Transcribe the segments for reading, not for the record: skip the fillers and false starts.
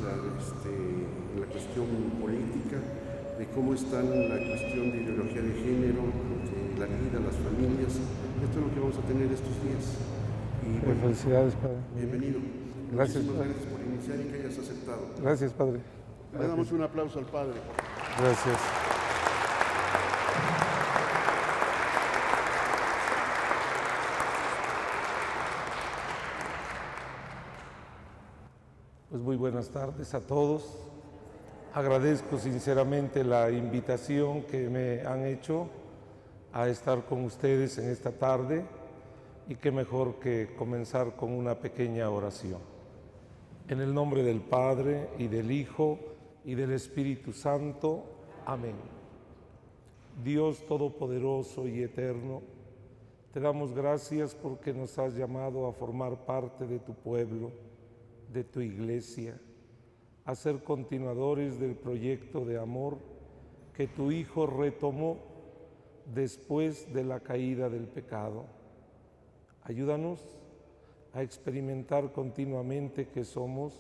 la cuestión política, de cómo está la cuestión de ideología de género, de la vida, las familias. Esto es lo que vamos a tener estos días. Y bueno, felicidades, Padre. Bienvenido. Gracias, Muchísimas Padre. gracias por iniciar y que hayas aceptado. Gracias, Padre. Le damos un aplauso al Padre. Gracias. Pues muy buenas tardes a todos. Agradezco sinceramente la invitación que me han hecho a estar con ustedes en esta tarde y qué mejor que comenzar con una pequeña oración. En el nombre del Padre y del Hijo y del Espíritu Santo. Amén. Dios Todopoderoso y Eterno, te damos gracias porque nos has llamado a formar parte de tu pueblo, de tu iglesia, a ser continuadores del proyecto de amor que tu Hijo retomó después de la caída del pecado. Ayúdanos a experimentar continuamente que somos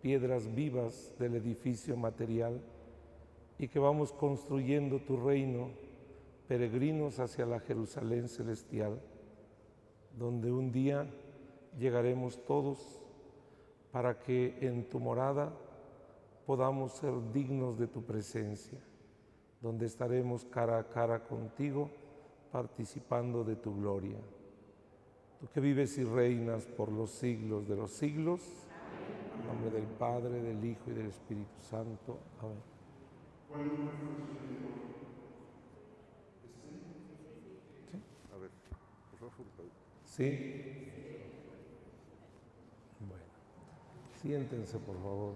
piedras vivas del edificio material y que vamos construyendo tu reino, peregrinos hacia la Jerusalén celestial, donde un día llegaremos todos para que en tu morada podamos ser dignos de tu presencia, donde estaremos cara a cara contigo, participando de tu gloria. Tú que vives y reinas por los siglos de los siglos, en nombre del Padre, del Hijo y del Espíritu Santo. Amén. A ver, por favor. ¿Sí? Bueno, siéntense por favor.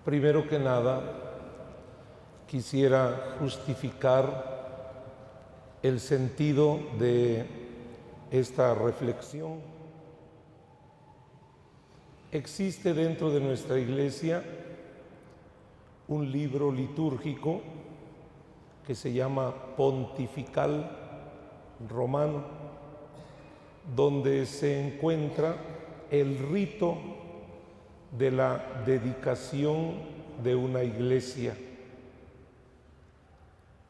Primero que nada, quisiera justificar el sentido de esta reflexión. Existe dentro de nuestra iglesia un libro litúrgico que se llama Pontifical Romano, donde se encuentra el rito de la dedicación de una iglesia.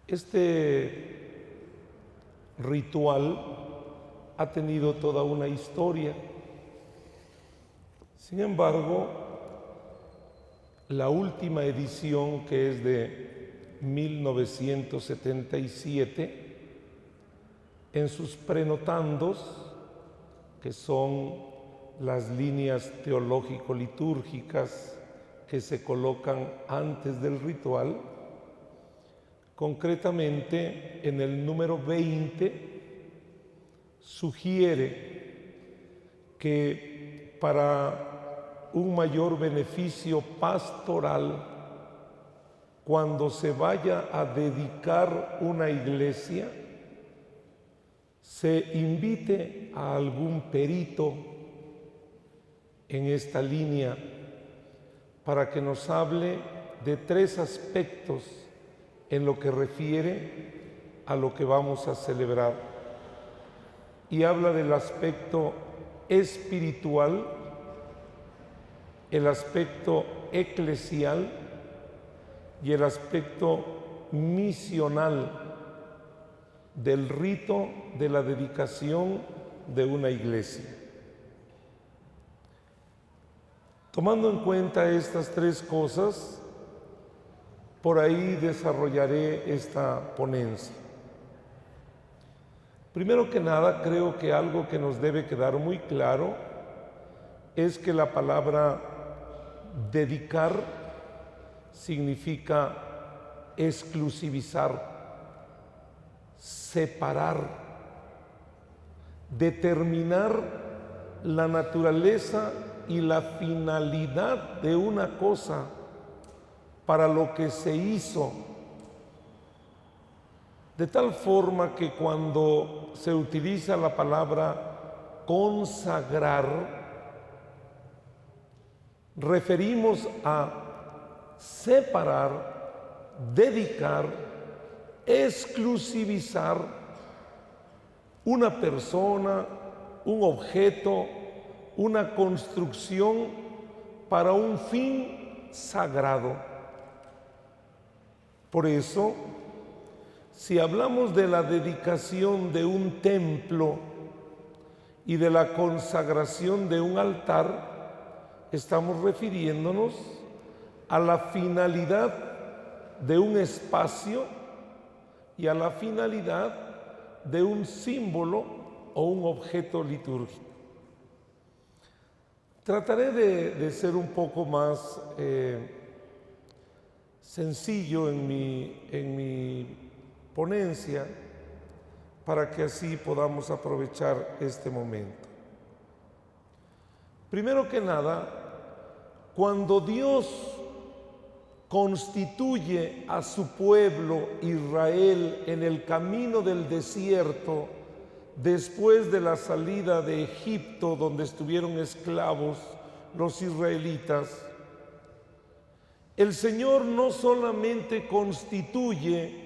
Este ritual ha tenido toda una historia. Sin embargo, la última edición, que es de 1977, en sus prenotandos, que son las líneas teológico-litúrgicas que se colocan antes del ritual, concretamente en el número 20, sugiere que para un mayor beneficio pastoral, cuando se vaya a dedicar una iglesia, se invite a algún perito en esta línea para que nos hable de 3 aspectos en lo que refiere a lo que vamos a celebrar. Y habla del aspecto espiritual, el aspecto eclesial y el aspecto misional del rito de la dedicación de una iglesia. Tomando en cuenta estas 3 cosas, por ahí desarrollaré esta ponencia. Primero que nada, creo que algo que nos debe quedar muy claro es que la palabra dedicar significa exclusivizar, separar, determinar la naturaleza y la finalidad de una cosa para lo que se hizo, de tal forma que cuando se utiliza la palabra consagrar, referimos a separar, dedicar, exclusivizar una persona, un objeto, una construcción para un fin sagrado. Por eso, si hablamos de la dedicación de un templo y de la consagración de un altar, estamos refiriéndonos a la finalidad de un espacio y a la finalidad de un símbolo o un objeto litúrgico. Trataré de ser un poco más sencillo en mi ponencia para que así podamos aprovechar este momento. Primero que nada, cuando Dios constituye a su pueblo Israel en el camino del desierto, después de la salida de Egipto, donde estuvieron esclavos los israelitas, el Señor no solamente constituye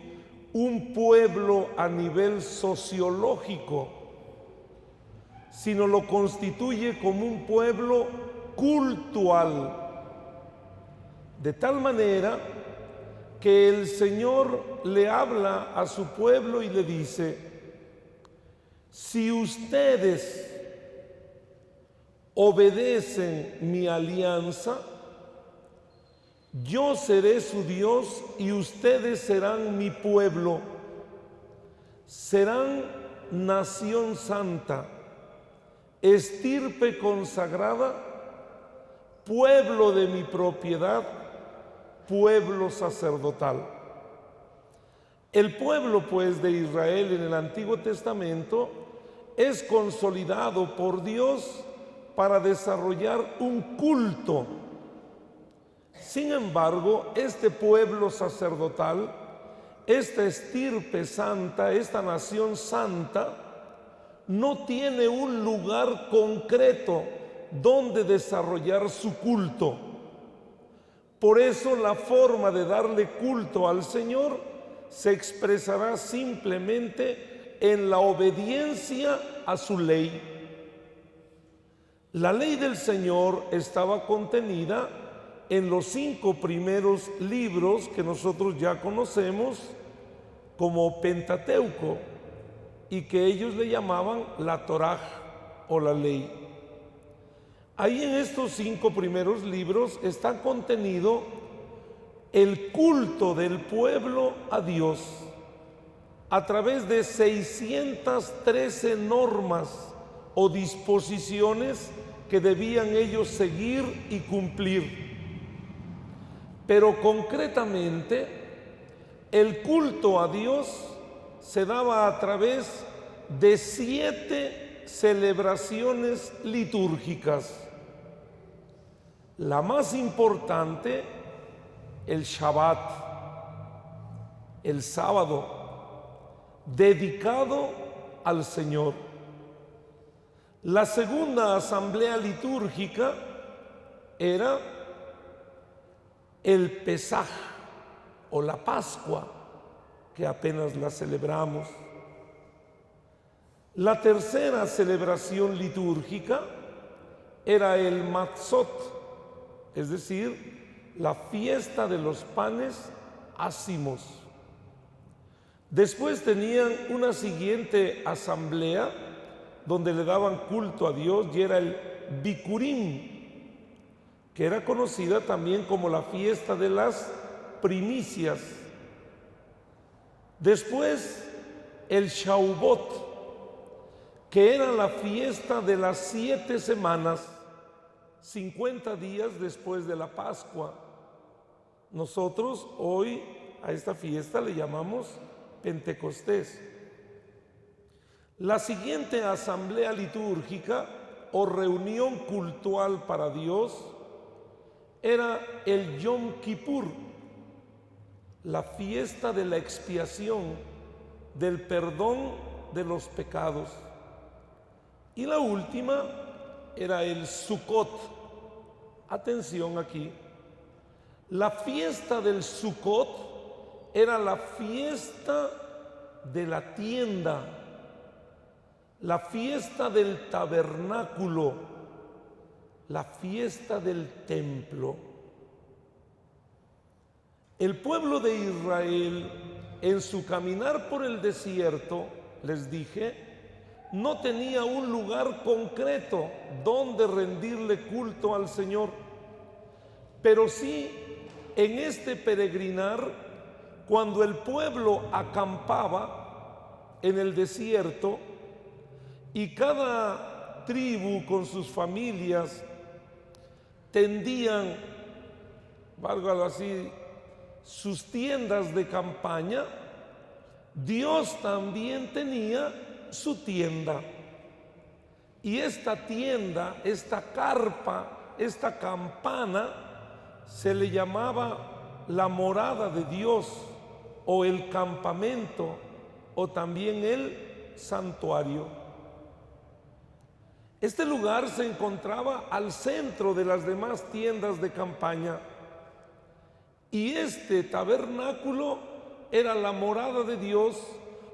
un pueblo a nivel sociológico, sino lo constituye como un pueblo cultual, de tal manera que el Señor le habla a su pueblo y le dice: si ustedes obedecen mi alianza, yo seré su Dios y ustedes serán mi pueblo, serán nación santa, estirpe consagrada, pueblo de mi propiedad, pueblo sacerdotal. El pueblo, pues, de Israel en el Antiguo Testamento es consolidado por Dios para desarrollar un culto. Sin embargo, este pueblo sacerdotal, esta estirpe santa, esta nación santa, no tiene un lugar concreto donde desarrollar su culto. Por eso la forma de darle culto al Señor se expresará simplemente en la obediencia a su ley. La ley del Señor estaba contenida en los 5 primeros libros que nosotros ya conocemos como Pentateuco y que ellos le llamaban la Torá o la ley. Ahí en estos 5 primeros libros está contenido el culto del pueblo a Dios a través de 613 normas o disposiciones que debían ellos seguir y cumplir. Pero concretamente, el culto a Dios se daba a través de 7 celebraciones litúrgicas. La más importante, el Shabbat, el sábado, dedicado al Señor. La segunda asamblea litúrgica era el Pesaj o la Pascua, que apenas la celebramos. La tercera celebración litúrgica era el Matzot, es decir, la fiesta de los panes ácimos. Después tenían una siguiente asamblea donde le daban culto a Dios y era el Bikurim, que era conocida también como la fiesta de las primicias. Después el Shavuot, que era la fiesta de las 7 semanas, 50 días después de la Pascua. Nosotros hoy a esta fiesta le llamamos Pentecostés. La siguiente asamblea litúrgica o reunión cultual para Dios era el Yom Kippur, la fiesta de la expiación, del perdón de los pecados. Y la última era el Sukkot, Atención aquí. La fiesta del Sukkot era la fiesta de la tienda, la fiesta del tabernáculo, la fiesta del templo. El pueblo de Israel, en su caminar por el desierto, les dije, no tenía un lugar concreto donde rendirle culto al Señor, pero sí en este peregrinar, cuando el pueblo acampaba en el desierto y cada tribu con sus familias tendían, válgalo así, sus tiendas de campaña, Dios también tenía su tienda. Y esta tienda, esta carpa, esta campana, se le llamaba la morada de Dios, o el campamento, o también el santuario. Este lugar se encontraba al centro de las demás tiendas de campaña, y este tabernáculo era la morada de Dios,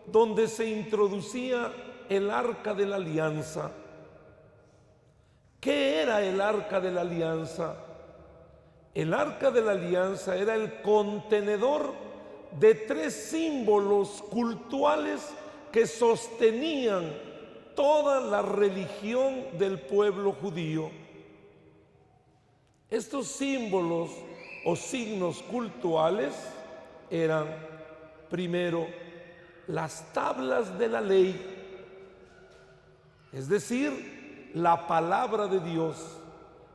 donde se introducía el arca de la alianza. ¿Qué era el arca de la alianza? El arca de la alianza era el contenedor de 3 símbolos cultuales que sostenían toda la religión del pueblo judío. Estos símbolos o signos cultuales eran, primero, las tablas de la ley, es decir, la palabra de Dios,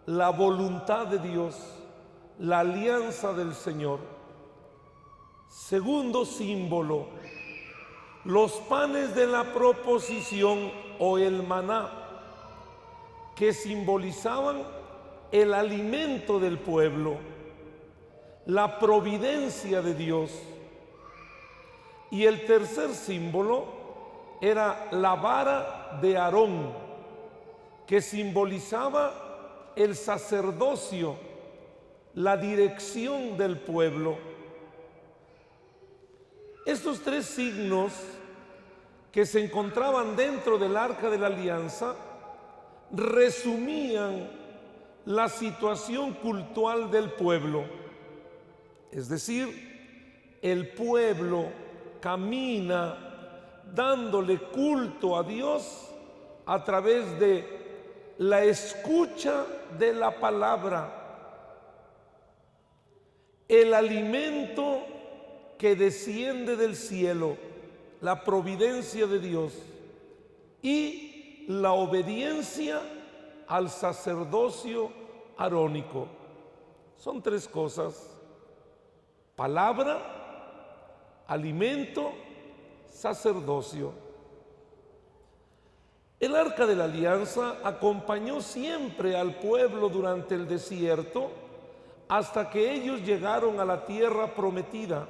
la voluntad de Dios, la alianza del Señor. Segundo símbolo, los panes de la proposición o el maná, que simbolizaban el alimento del pueblo, la providencia de Dios. Y el tercer símbolo era la vara de Aarón, que simbolizaba el sacerdocio, la dirección del pueblo. Estos 3 signos que se encontraban dentro del arca de la alianza resumían la situación cultural del pueblo. Es decir, el pueblo camina dándole culto a Dios a través de la escucha de la palabra, el alimento que desciende del cielo, la providencia de Dios, y la obediencia al sacerdocio arónico. Son 3 cosas: palabra, alimento, sacerdocio. El arca de la alianza acompañó siempre al pueblo durante el desierto hasta que ellos llegaron a la tierra prometida.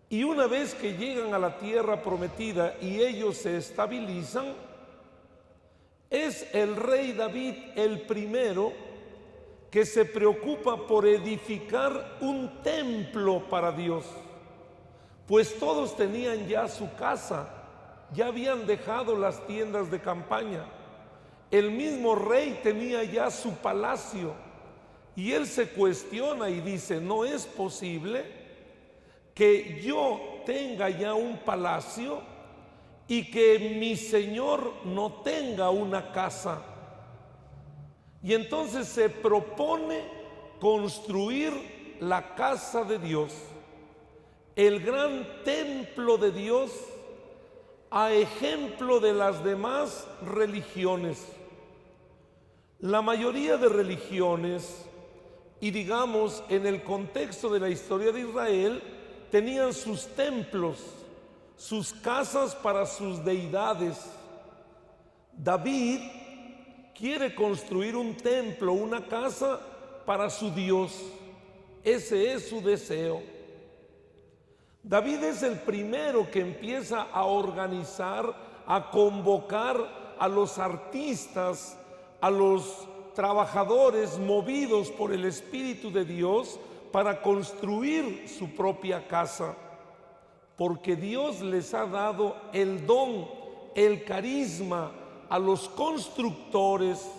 Y una vez que llegan a la tierra prometida y ellos se estabilizan, es el rey David el primero que se preocupa por edificar un templo para Dios, pues todos tenían ya su casa, ya habían dejado las tiendas de campaña. El mismo rey tenía ya su palacio y él se cuestiona y dice: no es posible que yo tenga ya un palacio y que mi Señor no tenga una casa. Y entonces se propone construir la casa de Dios, el gran templo de Dios, a ejemplo de las demás religiones. La mayoría de religiones, y digamos en el contexto de la historia de Israel, tenían sus templos, sus casas para sus deidades. David quiere construir un templo, una casa para su Dios. Ese es su deseo. David es el primero que empieza a organizar, a convocar a los artistas, a los trabajadores movidos por el Espíritu de Dios para construir su propia casa, porque Dios les ha dado el don, el carisma a los constructores,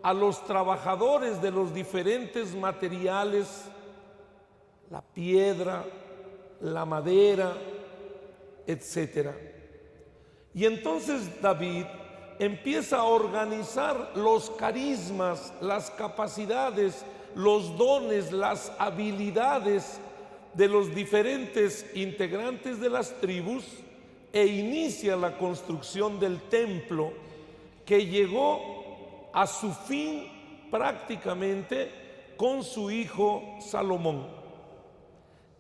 a los trabajadores de los diferentes materiales, la piedra, la madera, etc. Y entonces David empieza a organizar los carismas, las capacidades, los dones, las habilidades de los diferentes integrantes de las tribus e inicia la construcción del templo, que llegó a su fin prácticamente con su hijo Salomón.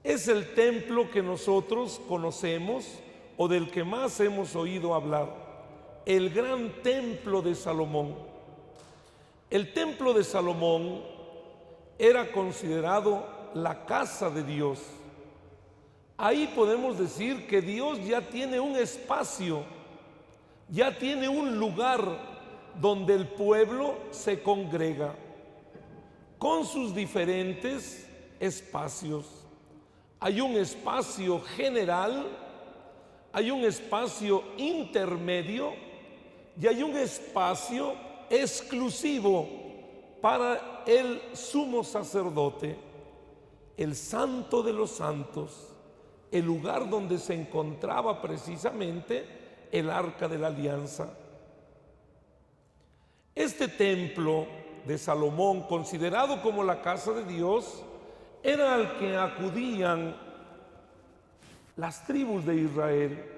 Es el templo que nosotros conocemos o del que más hemos oído hablar, el gran templo de Salomón. El templo de Salomón era considerado la casa de Dios. Ahí podemos decir que Dios ya tiene un espacio, ya tiene un lugar donde el pueblo se congrega con sus diferentes espacios. Hay un espacio general, hay un espacio intermedio y hay un espacio exclusivo para el sumo sacerdote, el Santo de los Santos, el lugar donde se encontraba precisamente el Arca de la Alianza. Este templo de Salomón, considerado como la casa de Dios, era al que acudían las tribus de Israel.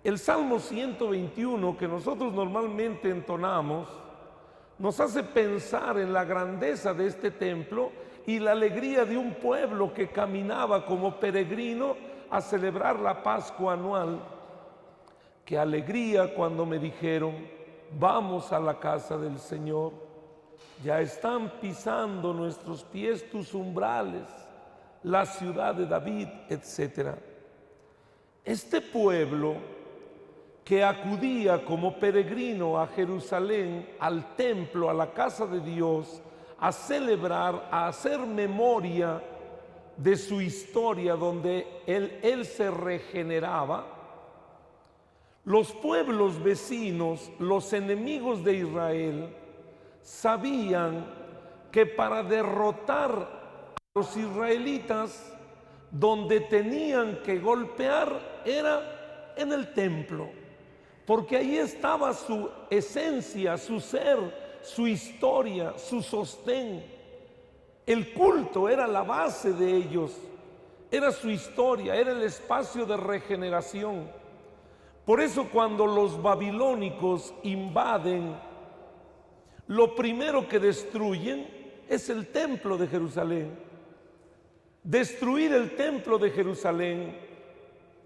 El Salmo 121, que nosotros normalmente entonamos, nos hace pensar en la grandeza de este templo y la alegría de un pueblo que caminaba como peregrino a celebrar la Pascua anual. Qué alegría cuando me dijeron: vamos a la casa del Señor. Ya están pisando nuestros pies tus umbrales, la ciudad de David, etc. Este pueblo que acudía como peregrino a Jerusalén, al templo, a la casa de Dios, a celebrar, a hacer memoria de su historia donde él se regeneraba, los pueblos vecinos, los enemigos de Israel, sabían que para derrotar a los israelitas, donde tenían que golpear era en el templo, porque ahí estaba su esencia, su ser, su historia, su sostén. El culto era la base de ellos, era su historia, era el espacio de regeneración. Por eso cuando los babilónicos invaden, lo primero que destruyen es el templo de Jerusalén. Destruir el templo de Jerusalén,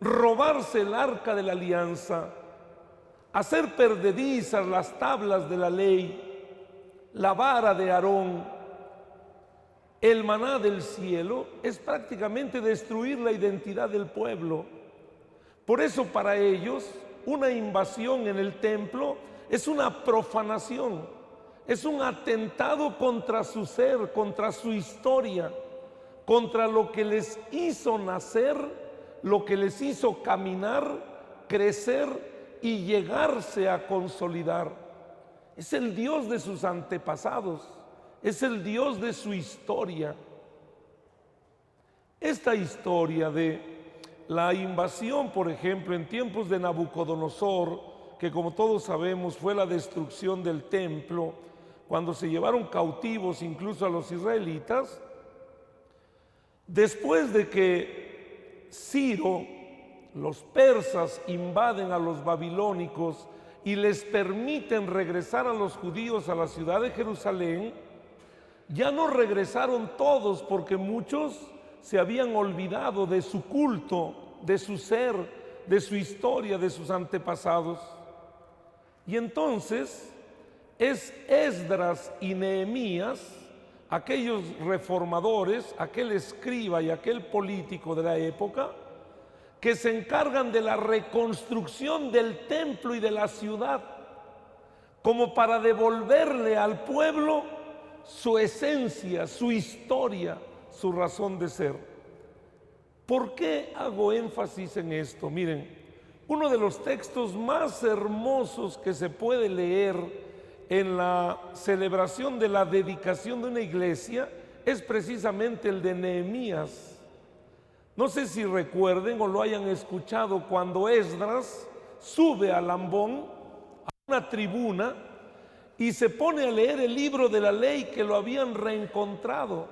robarse el Arca de la Alianza, hacer perdedizas las tablas de la ley, la vara de Aarón, el maná del cielo, es prácticamente destruir la identidad del pueblo. Por eso para ellos una invasión en el templo es una profanación, es un atentado contra su ser, contra su historia, contra lo que les hizo nacer, lo que les hizo caminar, crecer y llegarse a consolidar. Es el Dios de sus antepasados, es el Dios de su historia. Esta historia de la invasión, por ejemplo, en tiempos de Nabucodonosor, que como todos sabemos fue la destrucción del templo, cuando se llevaron cautivos incluso a los israelitas, después de que Ciro, los persas invaden a los babilónicos y les permiten regresar a los judíos a la ciudad de Jerusalén, ya no regresaron todos, porque muchos se habían olvidado de su culto, de su ser, de su historia, de sus antepasados. Y entonces es Esdras y Nehemías, aquellos reformadores, aquel escriba y aquel político de la época, que se encargan de la reconstrucción del templo y de la ciudad, como para devolverle al pueblo su esencia, su historia, su razón de ser. ¿Por qué hago énfasis en esto? Miren, uno de los textos más hermosos que se puede leer en la celebración de la dedicación de una iglesia es precisamente el de Nehemías. No sé si recuerden o lo hayan escuchado cuando Esdras sube al ambón, a una tribuna, y se pone a leer el libro de la ley que lo habían reencontrado.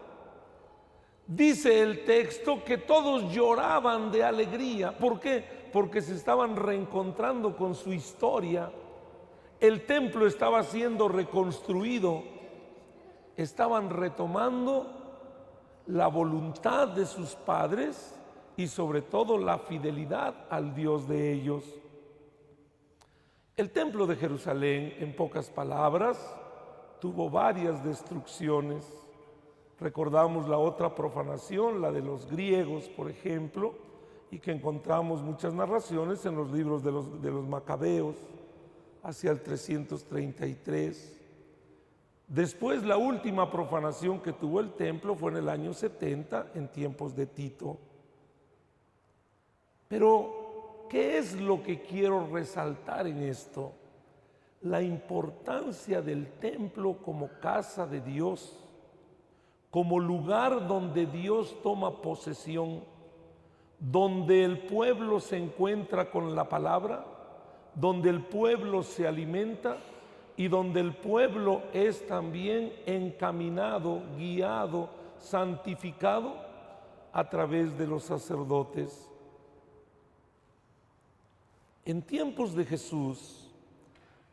Dice el texto que todos lloraban de alegría. ¿Por qué? Porque se estaban reencontrando con su historia. El templo estaba siendo reconstruido. Estaban retomando la voluntad de sus padres y sobre todo la fidelidad al Dios de ellos. El templo de Jerusalén, en pocas palabras, tuvo varias destrucciones. Recordamos la otra profanación, la de los griegos, por ejemplo, y que encontramos muchas narraciones en los libros de los Macabeos, hacia el 333. Después, la última profanación que tuvo el templo fue en el año 70, en tiempos de Tito. Pero, ¿qué es lo que quiero resaltar en esto? La importancia del templo como casa de Dios, como lugar donde Dios toma posesión, donde el pueblo se encuentra con la palabra, donde el pueblo se alimenta y donde el pueblo es también encaminado, guiado, santificado a través de los sacerdotes. En tiempos de Jesús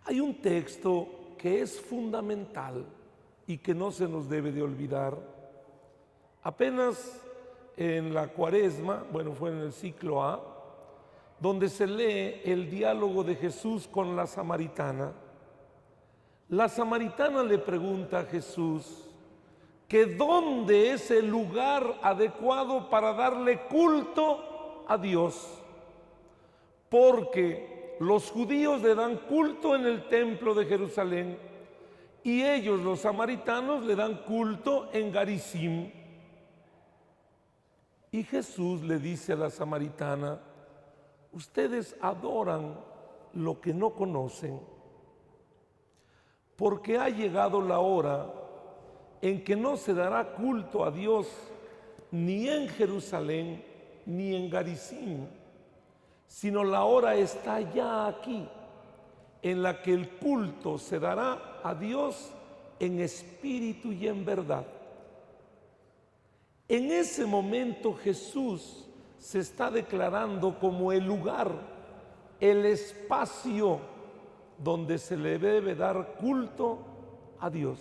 hay un texto que es fundamental y que no se nos debe de olvidar. Apenas en la Cuaresma, bueno, fue en el ciclo A, donde se lee el diálogo de Jesús con la samaritana. La samaritana le pregunta a Jesús que dónde es el lugar adecuado para darle culto a Dios, porque los judíos le dan culto en el templo de Jerusalén y ellos, los samaritanos, le dan culto en Garizim. Y Jesús le dice a la samaritana: ustedes adoran lo que no conocen, porque ha llegado la hora en que no se dará culto a Dios ni en Jerusalén ni en Garizim, sino la hora está ya aquí, en la que el culto se dará a Dios en espíritu y en verdad. En ese momento Jesús se está declarando como el lugar, el espacio donde se le debe dar culto a Dios.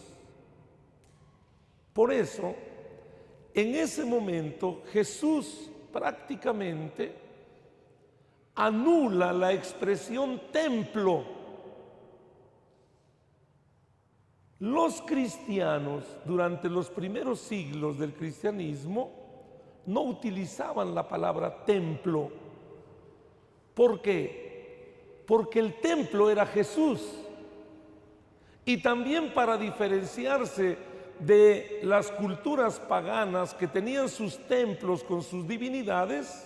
Por eso, en ese momento Jesús prácticamente anula la expresión templo. Los cristianos durante los primeros siglos del cristianismo no utilizaban la palabra templo. ¿Por qué? Porque el templo era Jesús. Y también para diferenciarse de las culturas paganas que tenían sus templos con sus divinidades,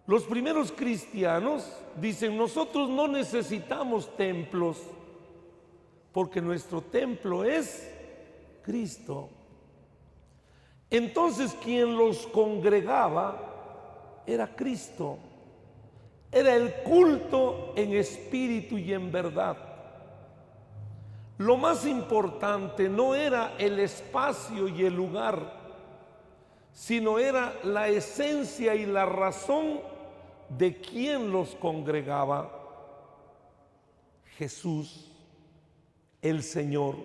los primeros cristianos dicen: nosotros no necesitamos templos, porque nuestro templo es Cristo. Entonces quien los congregaba era Cristo. Era el culto en espíritu y en verdad. Lo más importante no era el espacio y el lugar, sino era la esencia y la razón de quien los congregaba: Jesús, el Señor,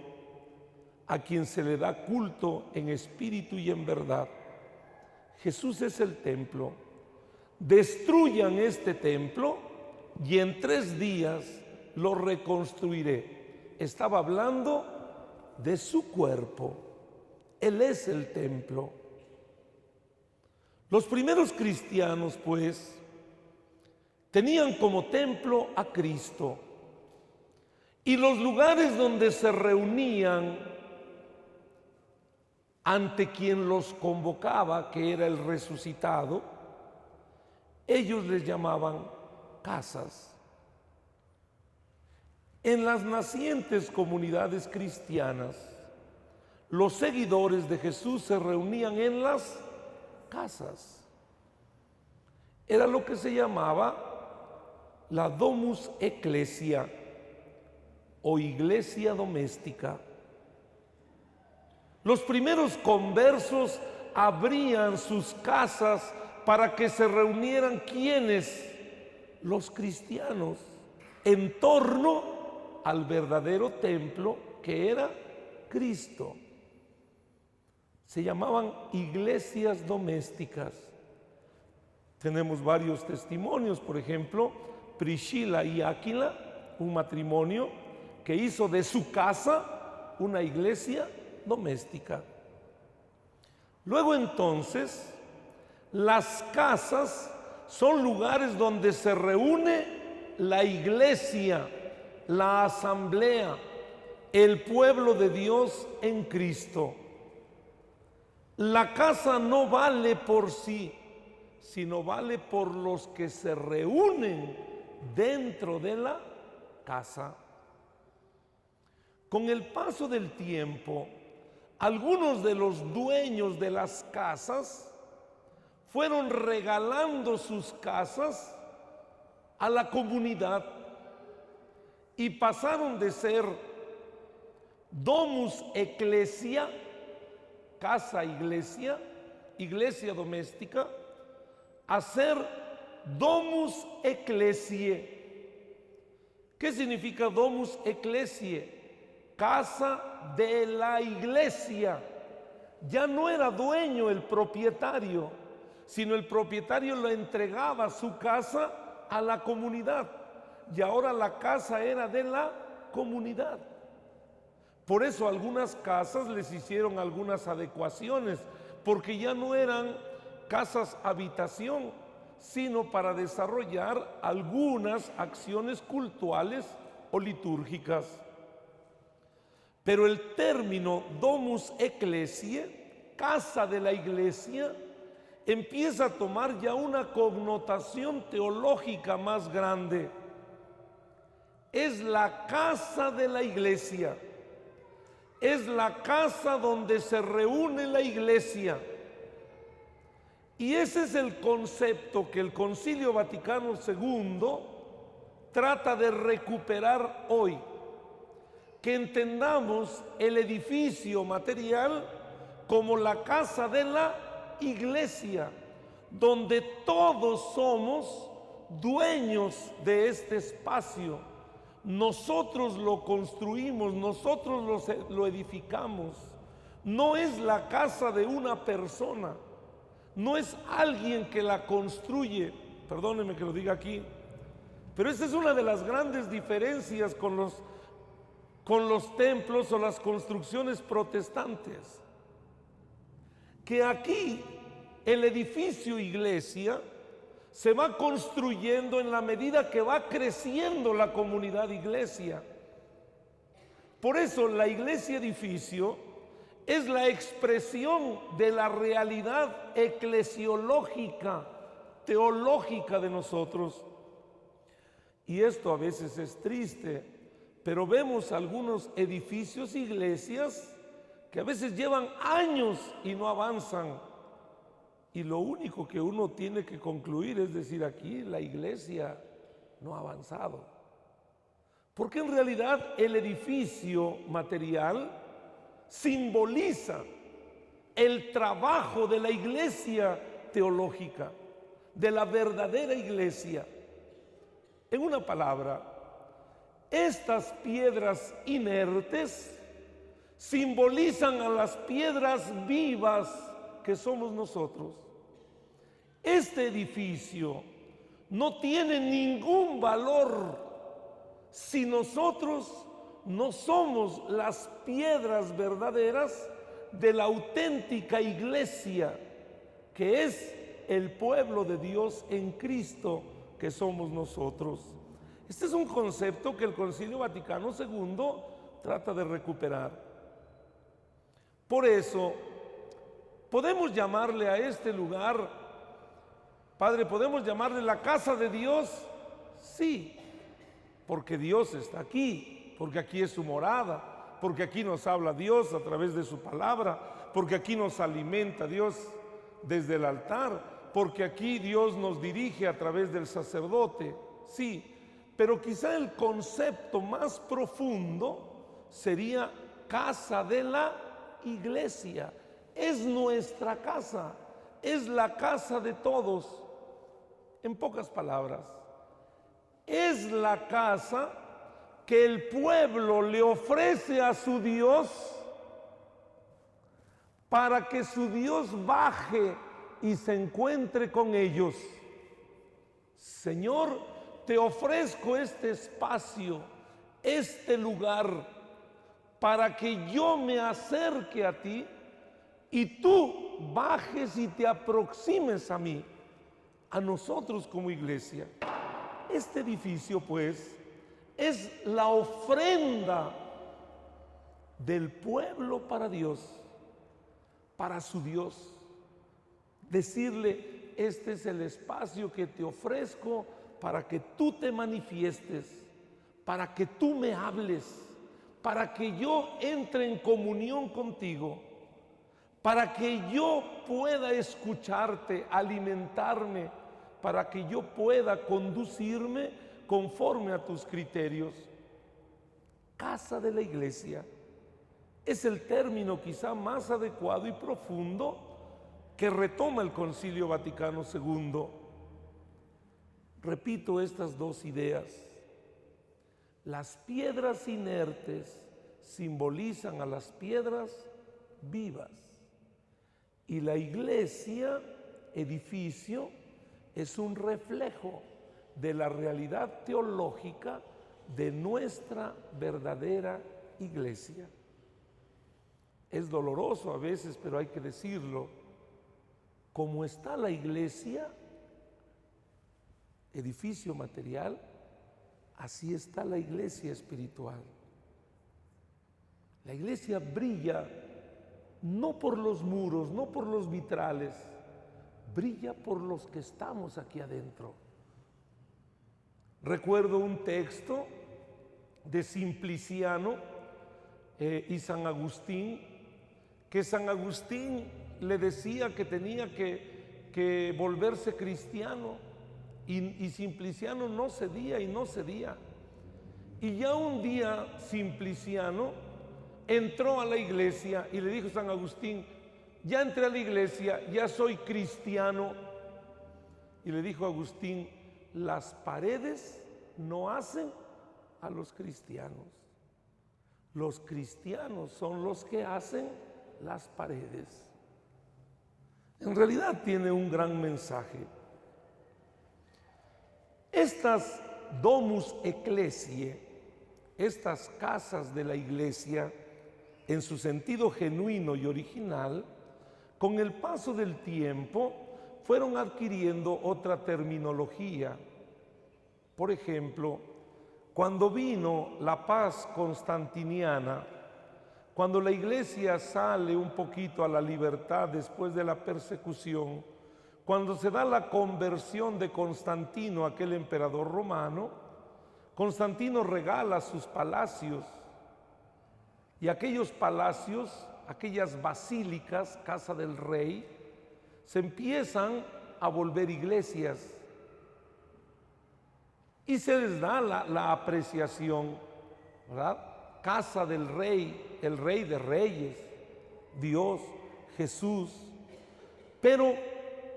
a quien se le da culto en espíritu y en verdad. Jesús es el templo. Destruyan este templo y en 3 días lo reconstruiré. Estaba hablando de su cuerpo. Él es el templo. Los primeros cristianos, pues, tenían como templo a Cristo. Y los lugares donde se reunían ante quien los convocaba, que era el resucitado, ellos les llamaban casas. En las nacientes comunidades cristianas, los seguidores de Jesús se reunían en las casas. Era lo que se llamaba la domus ecclesia o iglesia doméstica. Los primeros conversos abrían sus casas para que se reunieran quienes, los cristianos, en torno al verdadero templo que era Cristo. Se llamaban iglesias domésticas. Tenemos varios testimonios, por ejemplo, Priscila y Áquila, un matrimonio que hizo de su casa una iglesia doméstica. Luego entonces, las casas son lugares donde se reúne la iglesia, la asamblea, el pueblo de Dios en Cristo. La casa no vale por sí, sino vale por los que se reúnen dentro de la casa. Con el paso del tiempo, algunos de los dueños de las casas fueron regalando sus casas a la comunidad y pasaron de ser domus ecclesia, casa iglesia, iglesia doméstica, a ser domus ecclesiae. ¿Qué significa domus ecclesiae? Casa de la iglesia. Ya no era dueño el propietario, sino el propietario le entregaba su casa a la comunidad, y ahora la casa era de la comunidad. Por eso algunas casas les hicieron algunas adecuaciones, porque ya no eran casas habitación, sino para desarrollar algunas acciones cultuales o litúrgicas. Pero el término domus ecclesiae, casa de la iglesia, empieza a tomar ya una connotación teológica más grande. Es la casa de la iglesia, es la casa donde se reúne la iglesia. Y ese es el concepto que el Concilio Vaticano II trata de recuperar hoy. Que entendamos el edificio material como la casa de la iglesia, donde todos somos dueños de este espacio. Nosotros lo construimos, nosotros lo edificamos. No es la casa de una persona, no es alguien que la construye. Perdónenme que lo diga aquí, pero esa es una de las grandes diferencias con los templos o las construcciones protestantes, que aquí el edificio iglesia se va construyendo en la medida que va creciendo la comunidad iglesia. Por eso la iglesia edificio es la expresión de la realidad eclesiológica, teológica de nosotros. Y esto a veces es triste, pero vemos algunos edificios, iglesias, que a veces llevan años y no avanzan. Y lo único que uno tiene que concluir es decir, aquí la iglesia no ha avanzado. Porque en realidad el edificio material simboliza el trabajo de la iglesia teológica, de la verdadera iglesia. En una palabra, estas piedras inertes simbolizan a las piedras vivas que somos nosotros. Este edificio no tiene ningún valor si nosotros no somos las piedras verdaderas de la auténtica iglesia, que es el pueblo de Dios en Cristo, que somos nosotros. Este es un concepto que el Concilio Vaticano II trata de recuperar. Por eso, Podemos llamarle a este lugar, Padre, ¿podemos llamarle la casa de Dios? Sí, porque Dios está aquí, porque aquí es su morada, porque aquí nos habla Dios a través de su palabra, porque aquí nos alimenta Dios desde el altar, porque aquí Dios nos dirige a través del sacerdote. Sí, pero quizá el concepto más profundo sería casa de la iglesia. Es nuestra casa, es la casa de todos. En pocas palabras, es la casa que el pueblo le ofrece a su Dios para que su Dios baje y se encuentre con ellos. Señor, te ofrezco este espacio, este lugar, para que yo me acerque a ti y tú bajes y te aproximes a mí, a nosotros como iglesia. Este edificio, pues, es la ofrenda del pueblo para Dios, para su Dios. Decirle, este es el espacio que te ofrezco para que tú te manifiestes, para que tú me hables, para que yo entre en comunión contigo, para que yo pueda escucharte, alimentarme, para que yo pueda conducirme conforme a tus criterios. Casa de la iglesia es el término quizá más adecuado y profundo que retoma el Concilio Vaticano II. Repito estas dos ideas. Las piedras inertes simbolizan a las piedras vivas. Y la iglesia, edificio, es un reflejo de la realidad teológica de nuestra verdadera iglesia. Es doloroso a veces, pero hay que decirlo. Como está la iglesia, edificio material, así está la iglesia espiritual. La iglesia brilla no por los muros, no por los vitrales, brilla por los que estamos aquí adentro. Recuerdo un texto de Simpliciano y San Agustín, que San Agustín le decía que tenía que volverse cristiano, y Simpliciano no cedía y no cedía. Y ya un día Simpliciano entró a la iglesia y le dijo a San Agustín, ya entré a la iglesia, ya soy cristiano. Y le dijo Agustín, las paredes no hacen a los cristianos. Los cristianos son los que hacen las paredes. En realidad tiene un gran mensaje. Estas domus ecclesiae, estas casas de la iglesia, en su sentido genuino y original, con el paso del tiempo fueron adquiriendo otra terminología. Por ejemplo, cuando vino la paz constantiniana, cuando la iglesia sale un poquito a la libertad después de la persecución, cuando se da la conversión de Constantino, aquel emperador romano, Constantino regala sus palacios, y aquellos palacios, aquellas basílicas, casa del rey, se empiezan a volver iglesias y se les da la apreciación, ¿verdad? Casa del rey, el rey de reyes, Dios, Jesús. Pero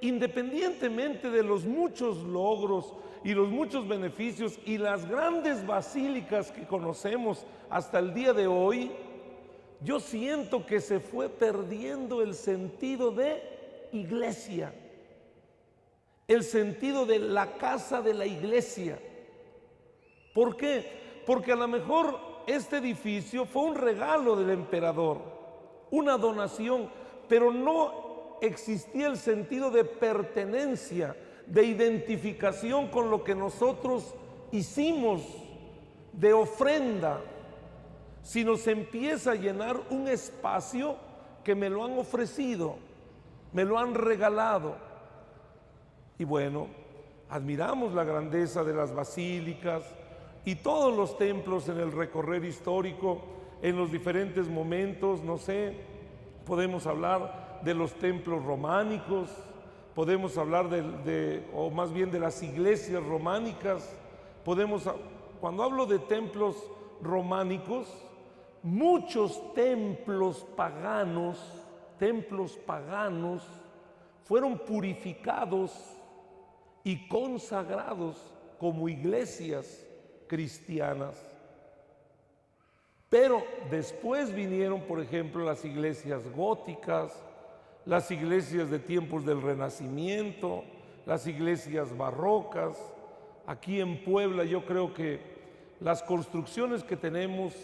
independientemente de los muchos logros y los muchos beneficios y las grandes basílicas que conocemos hasta el día de hoy, yo siento que se fue perdiendo el sentido de iglesia, el sentido de la casa de la iglesia. ¿Por qué? Porque a lo mejor este edificio fue un regalo del emperador, una donación, pero no existía el sentido de pertenencia, de identificación con lo que nosotros hicimos, de ofrenda, sino se empieza a llenar un espacio que me lo han ofrecido. me lo han regalado. Y bueno, admiramos la grandeza de las basílicas y todos los templos en el recorrer histórico, en los diferentes momentos, no sé, podemos hablar de los templos románicos, podemos hablar o más bien de las iglesias románicas, cuando hablo de templos románicos, muchos templos paganos fueron purificados y consagrados como iglesias cristianas. Pero después vinieron, por ejemplo, las iglesias góticas, las iglesias de tiempos del Renacimiento, las iglesias barrocas. Aquí en Puebla yo creo que las construcciones que tenemos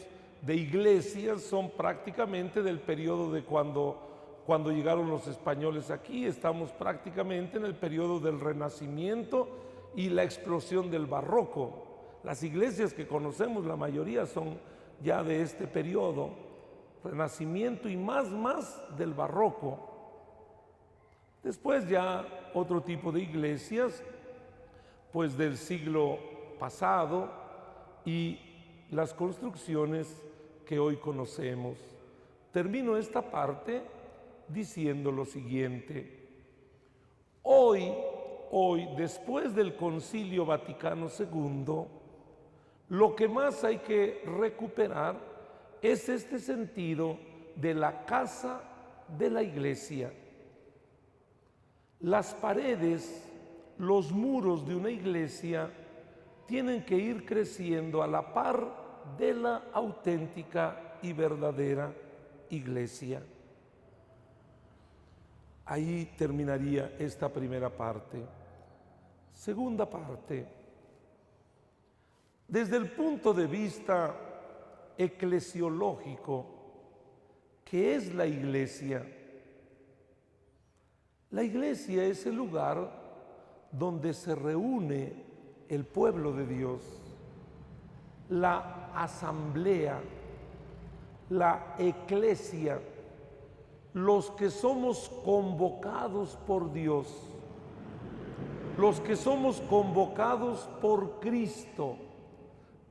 de iglesias son prácticamente del periodo de cuando llegaron los españoles aquí. Estamos prácticamente en el periodo del Renacimiento y la explosión del barroco. Las iglesias que conocemos, la mayoría son ya de este periodo, Renacimiento y más del barroco. Después ya otro tipo de iglesias, pues del siglo pasado y las construcciones que hoy conocemos. Termino esta parte diciendo lo siguiente. Hoy, después del Concilio Vaticano II, lo que más hay que recuperar es este sentido de la casa de la iglesia. Las paredes, los muros de una iglesia tienen que ir creciendo a la par de la auténtica y verdadera iglesia. Ahí terminaría esta primera parte. Segunda parte. Desde el punto de vista eclesiológico, ¿qué es la iglesia? La iglesia es el lugar donde se reúne el pueblo de Dios, la asamblea, la eclesia, los que somos convocados por Dios, los que somos convocados por Cristo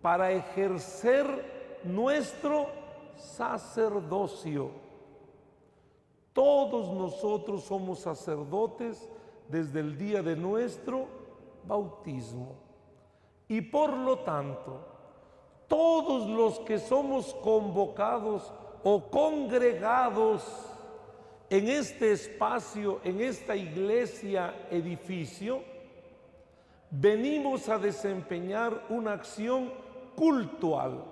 para ejercer nuestro sacerdocio. Todos nosotros somos sacerdotes desde el día de nuestro bautismo. Y por lo tanto, todos los que somos convocados o congregados en este espacio, en esta iglesia, edificio, venimos a desempeñar una acción cultual,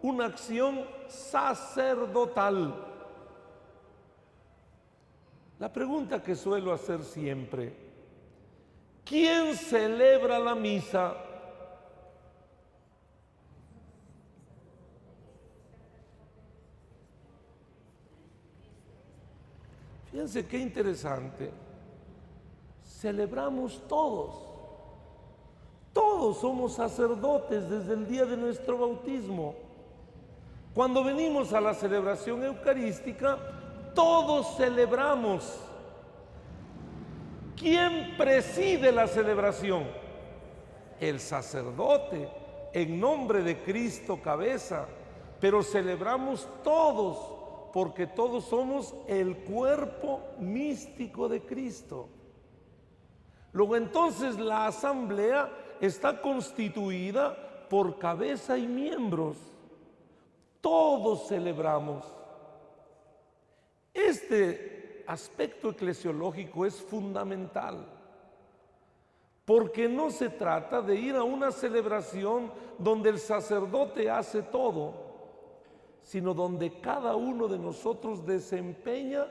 una acción sacerdotal. La pregunta que suelo hacer siempre: ¿quién celebra la misa? Fíjense qué interesante. Celebramos todos. Todos somos sacerdotes desde el día de nuestro bautismo. Cuando venimos a la celebración eucarística, todos celebramos. ¿Quién preside la celebración? El sacerdote, en nombre de Cristo cabeza, pero celebramos todos, porque todos somos el cuerpo místico de Cristo. Luego entonces la asamblea está constituida por cabeza y miembros. Todos celebramos. Este aspecto eclesiológico es fundamental, porque no se trata de ir a una celebración donde el sacerdote hace todo, sino donde cada uno de nosotros desempeña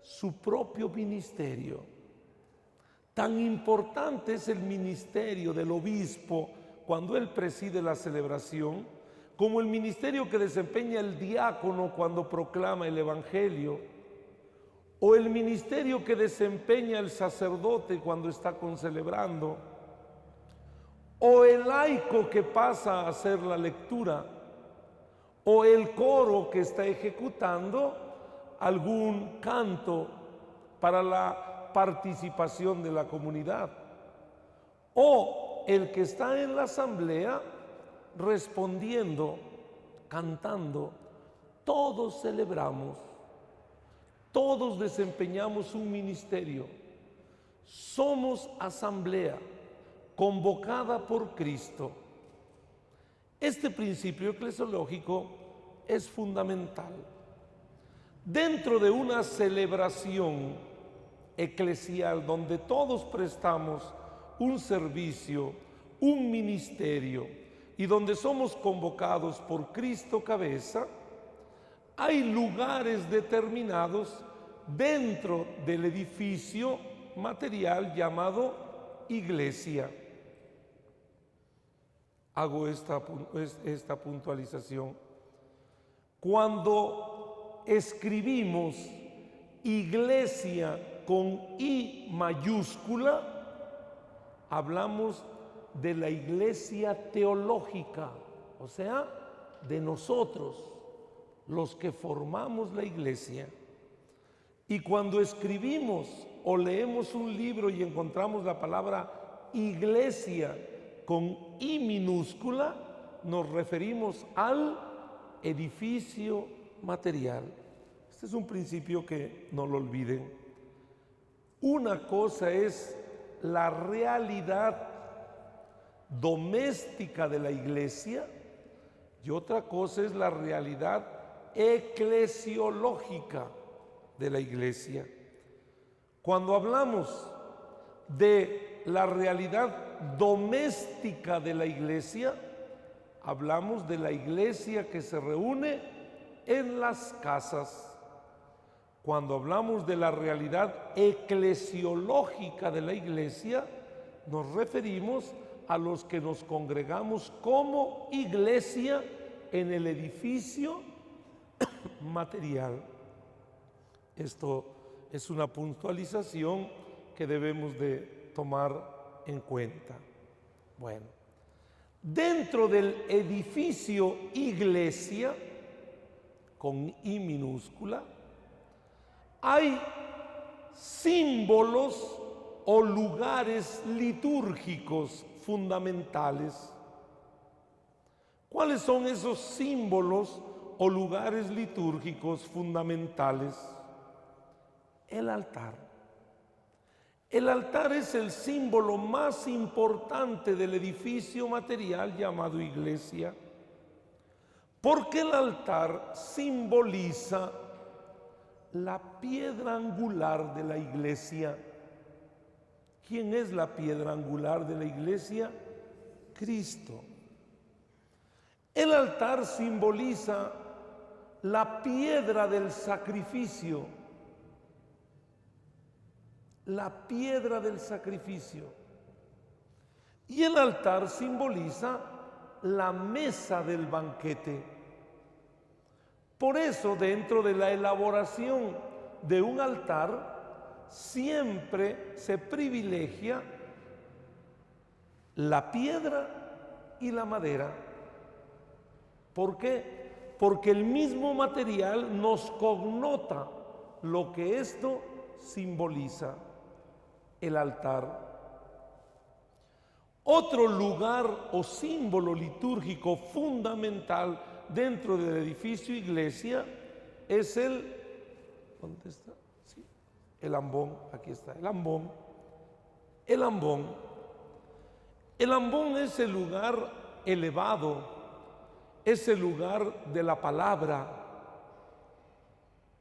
su propio ministerio. Tan importante es el ministerio del obispo cuando él preside la celebración, como el ministerio que desempeña el diácono cuando proclama el evangelio, o el ministerio que desempeña el sacerdote cuando está concelebrando, o el laico que pasa a hacer la lectura, o el coro que está ejecutando algún canto para la participación de la comunidad. O el que está en la asamblea respondiendo, cantando. Todos celebramos, todos desempeñamos un ministerio. Somos asamblea convocada por Cristo. Este principio eclesiológico es fundamental. Dentro de una celebración eclesial donde todos prestamos un servicio, un ministerio y donde somos convocados por Cristo cabeza, hay lugares determinados dentro del edificio material llamado iglesia. Hago esta puntualización. Cuando escribimos iglesia con I mayúscula, hablamos de la iglesia teológica, o sea, de nosotros, los que formamos la iglesia. Y cuando escribimos o leemos un libro y encontramos la palabra iglesia con I minúscula, nos referimos al edificio material. Este es un principio que no lo olviden. Una cosa es la realidad doméstica de la iglesia y otra cosa es la realidad eclesiológica de la iglesia. Cuando hablamos de la realidad doméstica de la iglesia, hablamos de la iglesia que se reúne en las casas. Cuando hablamos de la realidad eclesiológica de la iglesia, nos referimos a los que nos congregamos como iglesia en el edificio material. Esto es una puntualización que debemos de tomar en cuenta. Bueno, dentro del edificio iglesia, con I minúscula, hay símbolos o lugares litúrgicos fundamentales. ¿Cuáles son esos símbolos o lugares litúrgicos fundamentales? El altar. El altar es el símbolo más importante del edificio material llamado iglesia, porque el altar simboliza la piedra angular de la iglesia. ¿Quién es la piedra angular de la iglesia? Cristo. El altar simboliza la piedra del sacrificio. La piedra del sacrificio. Y el altar simboliza la mesa del banquete. Por eso, dentro de la elaboración de un altar, siempre se privilegia la piedra y la madera. ¿Por qué? Porque el mismo material nos connota lo que esto simboliza, el altar. Otro lugar o símbolo litúrgico fundamental dentro del edificio iglesia es el, ¿dónde está? Sí, el ambón, aquí está, el ambón. El ambón. El ambón es el lugar elevado, es el lugar de la palabra.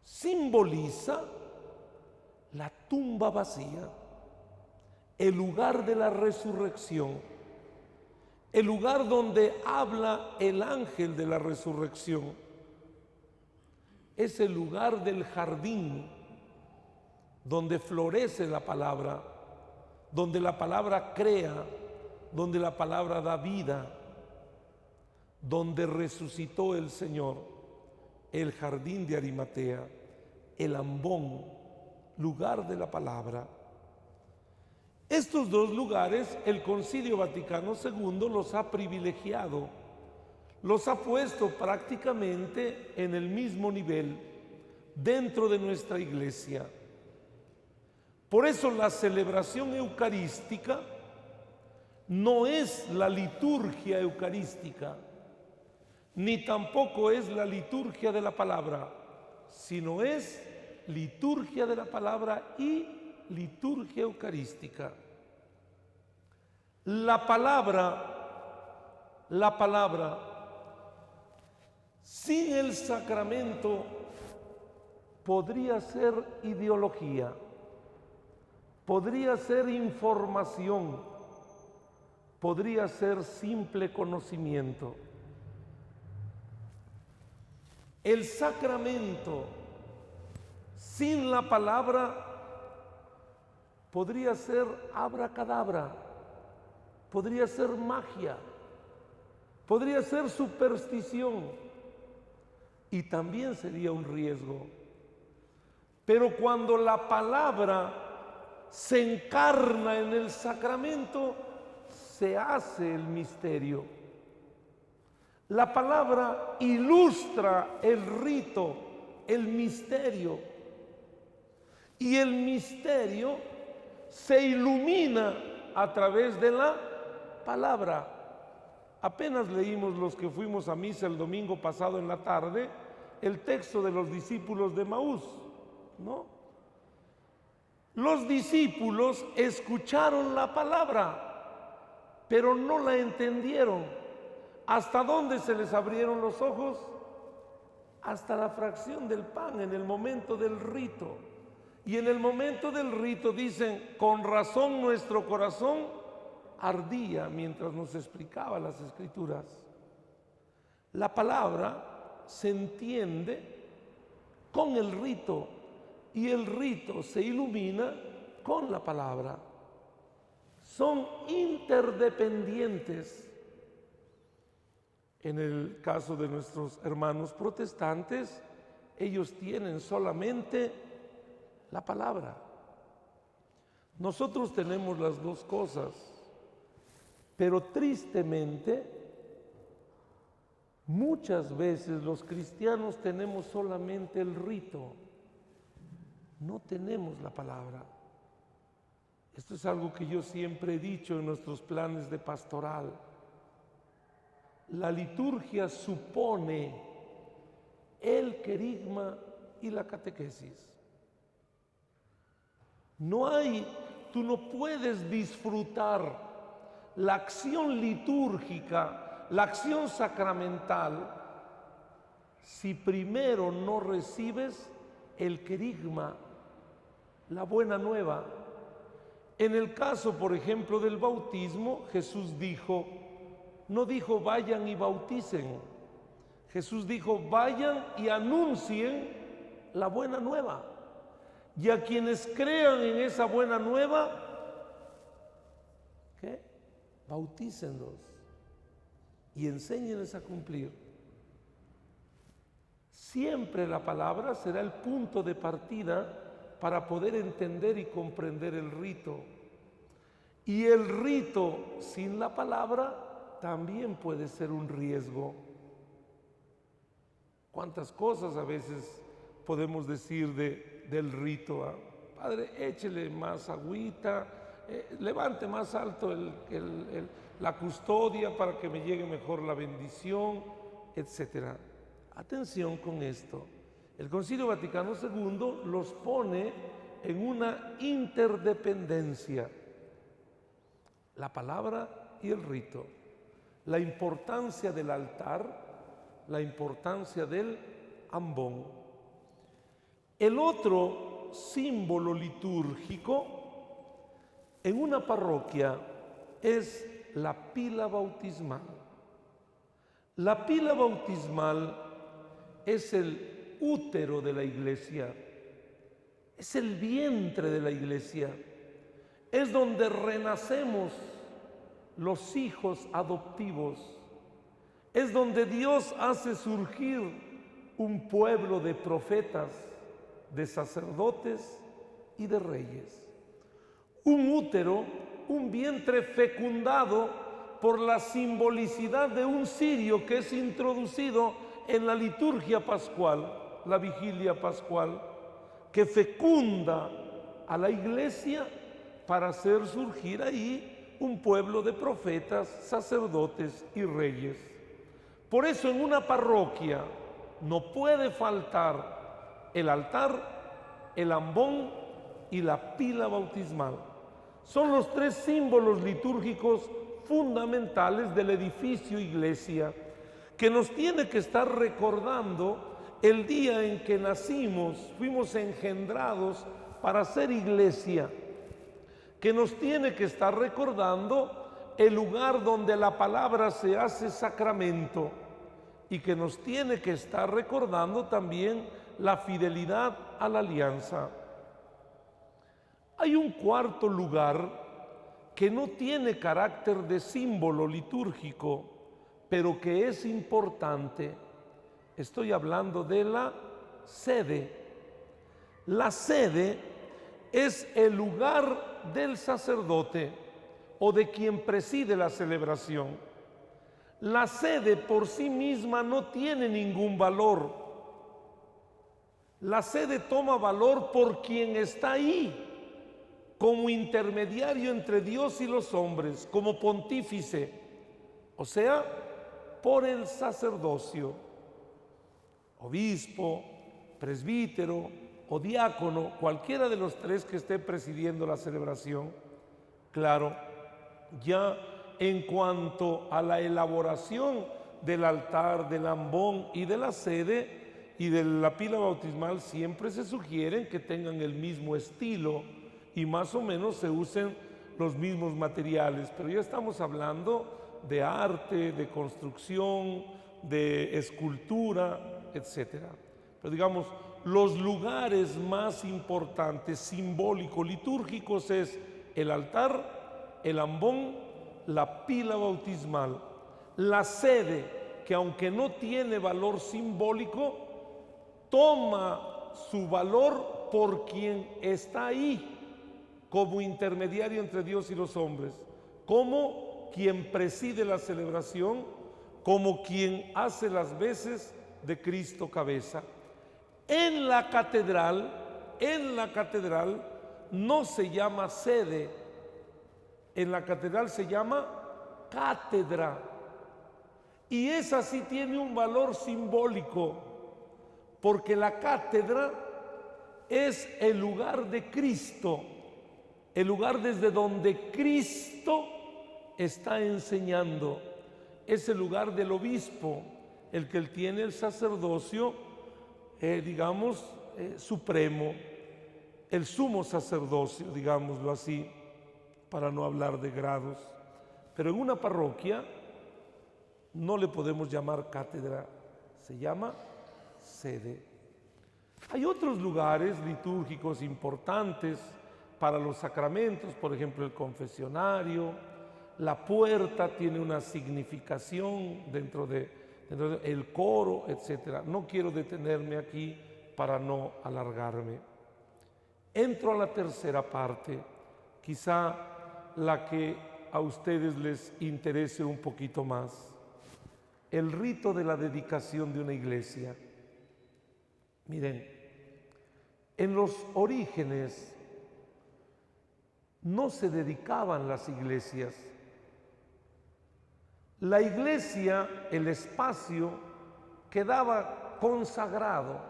Simboliza la tumba vacía, el lugar de la resurrección, el lugar donde habla el ángel de la resurrección. Es el lugar del jardín donde florece la palabra, donde la palabra crea, donde la palabra da vida, donde resucitó el Señor, el jardín de Arimatea, el ambón, lugar de la palabra. Estos dos lugares el Concilio Vaticano II los ha privilegiado, los ha puesto prácticamente en el mismo nivel dentro de nuestra iglesia. Por eso la celebración eucarística no es la liturgia eucarística, ni tampoco es la liturgia de la palabra, sino es liturgia de la palabra y liturgia eucarística. La palabra, sin el sacramento podría ser ideología, podría ser información, podría ser simple conocimiento. El sacramento sin la palabra podría ser abracadabra, podría ser magia, podría ser superstición y también sería un riesgo. Pero cuando la palabra se encarna en el sacramento, se hace el misterio. La palabra ilustra el rito, el misterio. Y el misterio se ilumina a través de la palabra. Apenas leímos los que fuimos a misa el domingo pasado en la tarde, el texto de los discípulos de Maús, ¿no? Los discípulos escucharon la palabra, pero no la entendieron. ¿Hasta dónde se les abrieron los ojos? Hasta la fracción del pan, en el momento del rito. Y en el momento del rito dicen, con razón nuestro corazón ardía mientras nos explicaba las Escrituras. La palabra se entiende con el rito y el rito se ilumina con la palabra. Son interdependientes. En el caso de nuestros hermanos protestantes, ellos tienen solamente la palabra. Nosotros tenemos las dos cosas, pero tristemente, muchas veces los cristianos tenemos solamente el rito, no tenemos la palabra. Esto es algo que yo siempre he dicho en nuestros planes de pastoral. La liturgia supone el querigma y la catequesis. Tú no puedes disfrutar la acción litúrgica, la acción sacramental, si primero no recibes el querigma, la buena nueva. En el caso, por ejemplo, del bautismo, Jesús dijo, no dijo vayan y bauticen. Jesús dijo vayan y anuncien la buena nueva. Y a quienes crean en esa buena nueva, ¿qué? Bautícenlos y enséñenles a cumplir. Siempre la palabra será el punto de partida para poder entender y comprender el rito. Y el rito sin la palabra también puede ser un riesgo. ¿Cuántas cosas a veces podemos decir del rito? Padre, échele más agüita, levante más alto la custodia para que me llegue mejor la bendición, etcétera. Atención con esto. El Concilio Vaticano II los pone en una interdependencia. La palabra y el rito. La importancia del altar, la importancia del ambón. El otro símbolo litúrgico en una parroquia es la pila bautismal. La pila bautismal es el útero de la iglesia, es el vientre de la iglesia, es donde renacemos los hijos adoptivos, es donde Dios hace surgir un pueblo de profetas, de sacerdotes y de reyes. Un útero, un vientre fecundado por la simbolicidad de un cirio que es introducido en la liturgia pascual, la vigilia pascual, que fecunda a la iglesia para hacer surgir ahí un pueblo de profetas, sacerdotes y reyes. Por eso en una parroquia no puede faltar el altar, el ambón y la pila bautismal. Son los tres símbolos litúrgicos fundamentales del edificio iglesia, que nos tiene que estar recordando el día en que nacimos, fuimos engendrados para ser iglesia, que nos tiene que estar recordando el lugar donde la palabra se hace sacramento, y que nos tiene que estar recordando también la fidelidad a la alianza. Hay un cuarto lugar que no tiene carácter de símbolo litúrgico, pero que es importante. Estoy hablando de la sede. La sede es el lugar del sacerdote o de quien preside la celebración. La sede por sí misma no tiene ningún valor. La sede toma valor por quien está ahí, como intermediario entre Dios y los hombres, como pontífice, o sea, por el sacerdocio, obispo, presbítero o diácono, cualquiera de los tres que esté presidiendo la celebración. Claro, ya en cuanto a la elaboración del altar, del ambón y de la sede y de la pila bautismal, siempre se sugieren que tengan el mismo estilo y más o menos se usen los mismos materiales, pero ya estamos hablando de arte, de construcción, de escultura, etcétera. Pero digamos, los lugares más importantes, simbólicos, litúrgicos es el altar, el ambón, la pila bautismal. La sede, que aunque no tiene valor simbólico, toma su valor por quien está ahí como intermediario entre Dios y los hombres, como quien preside la celebración, como quien hace las veces de Cristo cabeza. En la catedral no se llama sede, en la catedral se llama cátedra, y esa sí tiene un valor simbólico, porque la cátedra es el lugar de Cristo, el lugar desde donde Cristo está enseñando, es el lugar del obispo, el que él tiene el sacerdocio, supremo, el sumo sacerdocio, digámoslo así, para no hablar de grados. Pero en una parroquia no le podemos llamar cátedra, se llama sede. Hay otros lugares litúrgicos importantes para los sacramentos, por ejemplo el confesionario, la puerta tiene una significación dentro del coro, etcétera. No quiero detenerme aquí para no alargarme. Entro a la tercera parte, quizá la que a ustedes les interese un poquito más, el rito de la dedicación de una iglesia. Miren, en los orígenes no se dedicaban las iglesias. La iglesia, el espacio, quedaba consagrado,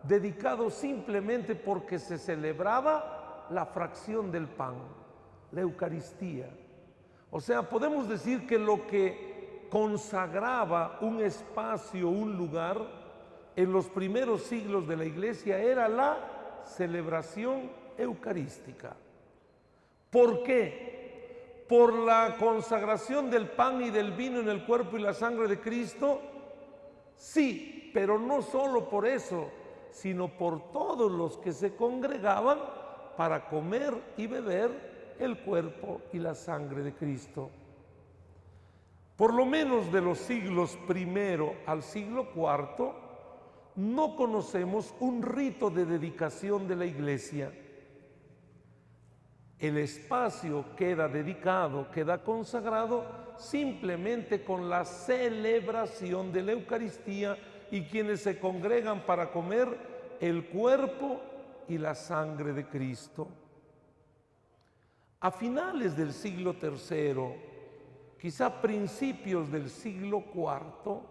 dedicado simplemente porque se celebraba la fracción del pan, la Eucaristía. O sea, podemos decir que lo que consagraba un espacio, un lugar, en los primeros siglos de la iglesia era la celebración eucarística. ¿Por qué? Por la consagración del pan y del vino en el cuerpo y la sangre de Cristo, sí, pero no solo por eso, sino por todos los que se congregaban para comer y beber el cuerpo y la sangre de Cristo. Por lo menos de los siglos I al siglo IV, no conocemos un rito de dedicación de la iglesia. El espacio queda dedicado, queda consagrado simplemente con la celebración de la Eucaristía y quienes se congregan para comer el cuerpo y la sangre de Cristo. A finales del siglo III, quizá principios del siglo IV,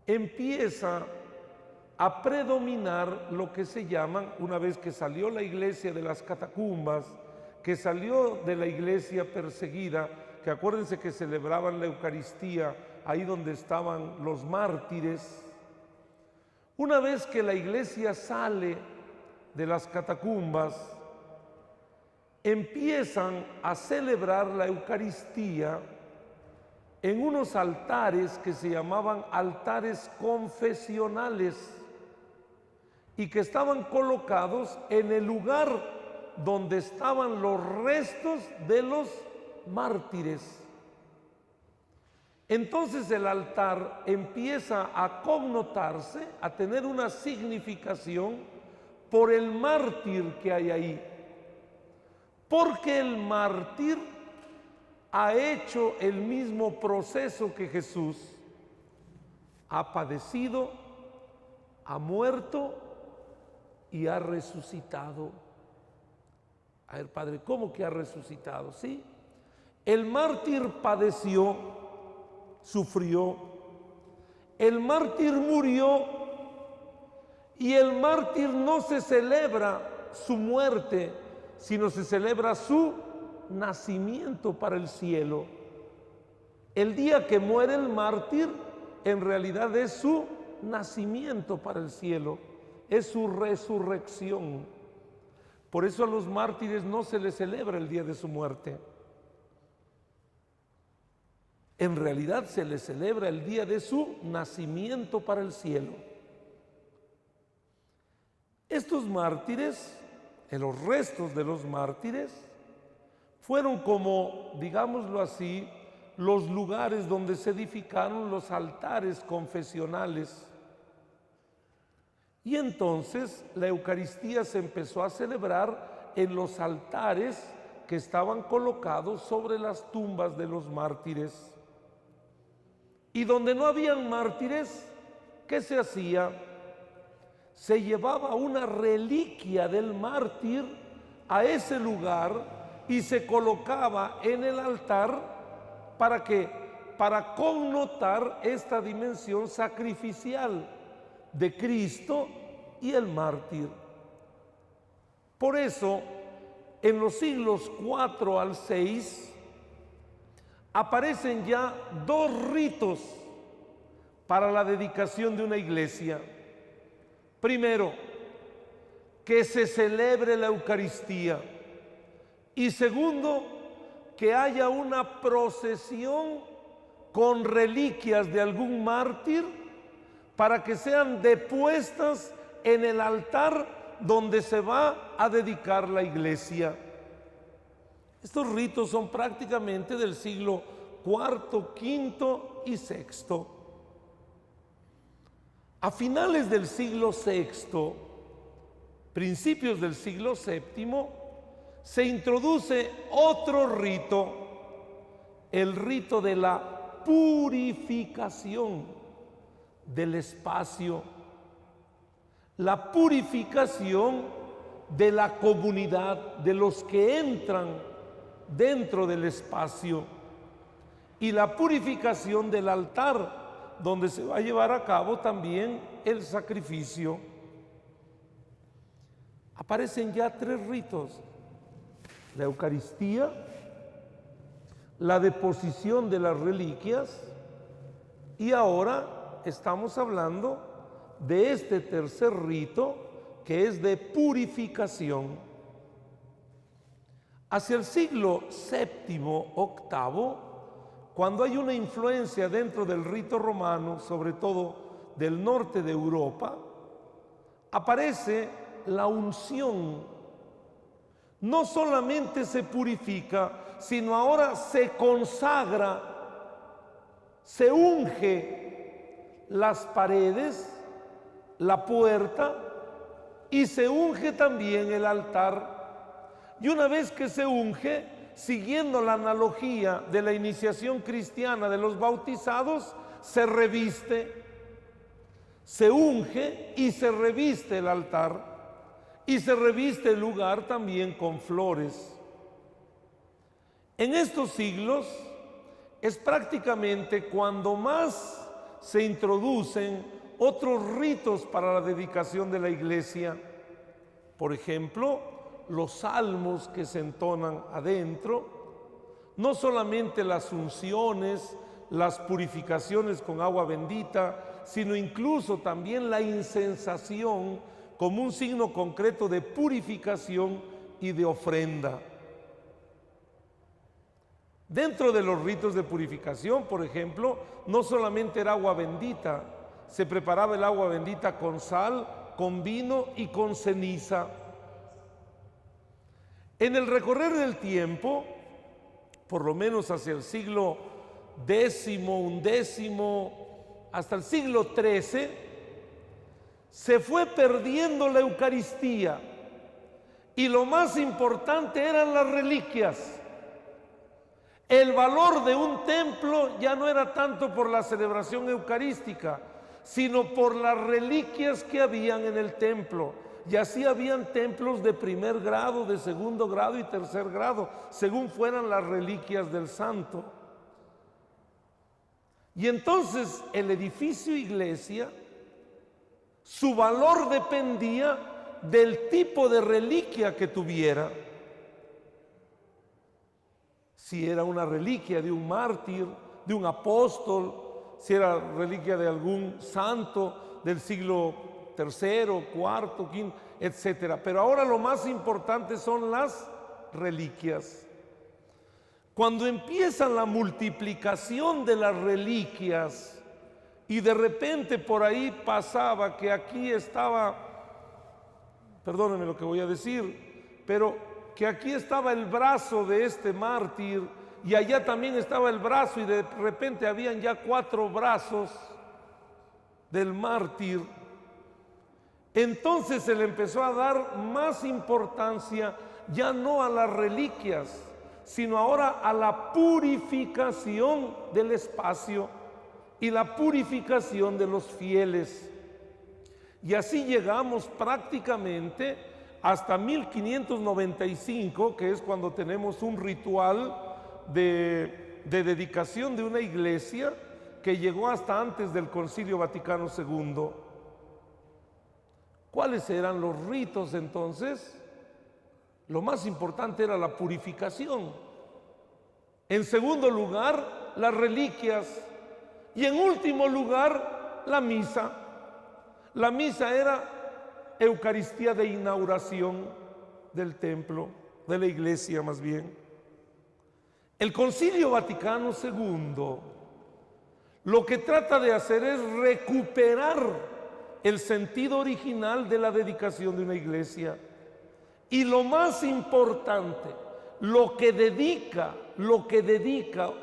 empieza a predominar lo que se llaman, una vez que salió la iglesia de las catacumbas, que salió de la iglesia perseguida, que acuérdense que celebraban la Eucaristía ahí donde estaban los mártires. Una vez que la iglesia sale de las catacumbas, empiezan a celebrar la Eucaristía en unos altares que se llamaban altares confesionales y que estaban colocados en el lugar donde estaban los restos de los mártires. Entonces el altar empieza a connotarse, a tener una significación por el mártir que hay ahí. Porque el mártir ha hecho el mismo proceso que Jesús. Ha padecido, ha muerto y ha resucitado. A ver, Padre, ¿cómo que ha resucitado? Sí, el mártir padeció, sufrió, el mártir murió y el mártir no se celebra su muerte, sino se celebra su nacimiento para el cielo. El día que muere el mártir, en realidad es su nacimiento para el cielo, es su resurrección. Por eso a los mártires no se les celebra el día de su muerte. En realidad se les celebra el día de su nacimiento para el cielo. Estos mártires, los restos de los mártires, fueron como, digámoslo así, los lugares donde se edificaron los altares confesionales. Y entonces la Eucaristía se empezó a celebrar en los altares que estaban colocados sobre las tumbas de los mártires. Y donde no habían mártires, ¿qué se hacía? Se llevaba una reliquia del mártir a ese lugar y se colocaba en el altar para que, para connotar esta dimensión sacrificial de Cristo y el mártir. Por eso, en los siglos IV al VI, aparecen ya dos ritos para la dedicación de una iglesia. Primero, que se celebre la Eucaristía. Y segundo, que haya una procesión con reliquias de algún mártir para que sean depuestas en el altar donde se va a dedicar la iglesia. Estos ritos son prácticamente del siglo IV, V y VI. A finales del siglo VI, principios del siglo VII, se introduce otro rito, el rito de la purificación del espacio, la purificación de la comunidad, de los que entran dentro del espacio, y la purificación del altar, donde se va a llevar a cabo también el sacrificio. Aparecen ya tres ritos: la Eucaristía, la deposición de las reliquias, y ahora estamos hablando de este tercer rito, que es de purificación. Hacia el siglo VII, VIII, cuando hay una influencia dentro del rito romano, sobre todo del norte de Europa, aparece la unción. No solamente se purifica, sino ahora se consagra, se unge las paredes, la puerta, y se unge también el altar. Y una vez que se unge, siguiendo la analogía de la iniciación cristiana de los bautizados, se reviste, se unge y se reviste el altar, y se reviste el lugar también con flores. En estos siglos es prácticamente cuando más se introducen otros ritos para la dedicación de la iglesia. Por ejemplo, los salmos que se entonan adentro, no solamente las unciones, las purificaciones con agua bendita, sino incluso también la incensación como un signo concreto de purificación y de ofrenda. Dentro de los ritos de purificación, por ejemplo, no solamente era agua bendita, se preparaba el agua bendita con sal, con vino y con ceniza. En el recorrer del tiempo, por lo menos hacia el siglo X, hasta el siglo XIII, se fue perdiendo la Eucaristía y lo más importante eran las reliquias. El valor de un templo ya no era tanto por la celebración eucarística, sino por las reliquias que habían en el templo. Y así habían templos de primer grado, de segundo grado y tercer grado, según fueran las reliquias del santo. Y entonces el edificio iglesia, su valor dependía del tipo de reliquia que tuviera. Si era una reliquia de un mártir, de un apóstol, si era reliquia de algún santo del siglo III, IV, V, etc. Pero ahora lo más importante son las reliquias. Cuando empieza la multiplicación de las reliquias y de repente por ahí pasaba que aquí estaba, perdónenme lo que voy a decir, pero que aquí estaba el brazo de este mártir y allá también estaba el brazo y de repente habían ya 4 brazos del mártir. Entonces se le empezó a dar más importancia ya no a las reliquias, sino ahora a la purificación del espacio y la purificación de los fieles. Y así llegamos prácticamente hasta 1595, que es cuando tenemos un ritual de dedicación de una iglesia que llegó hasta antes del Concilio Vaticano II. ¿Cuáles eran los ritos entonces? Lo más importante era la purificación. En segundo lugar, las reliquias. Y en último lugar, la misa. La misa era Eucaristía de inauguración del templo, de la iglesia más bien. El Concilio Vaticano II lo que trata de hacer es recuperar el sentido original de la dedicación de una iglesia. Y lo más importante, lo que dedica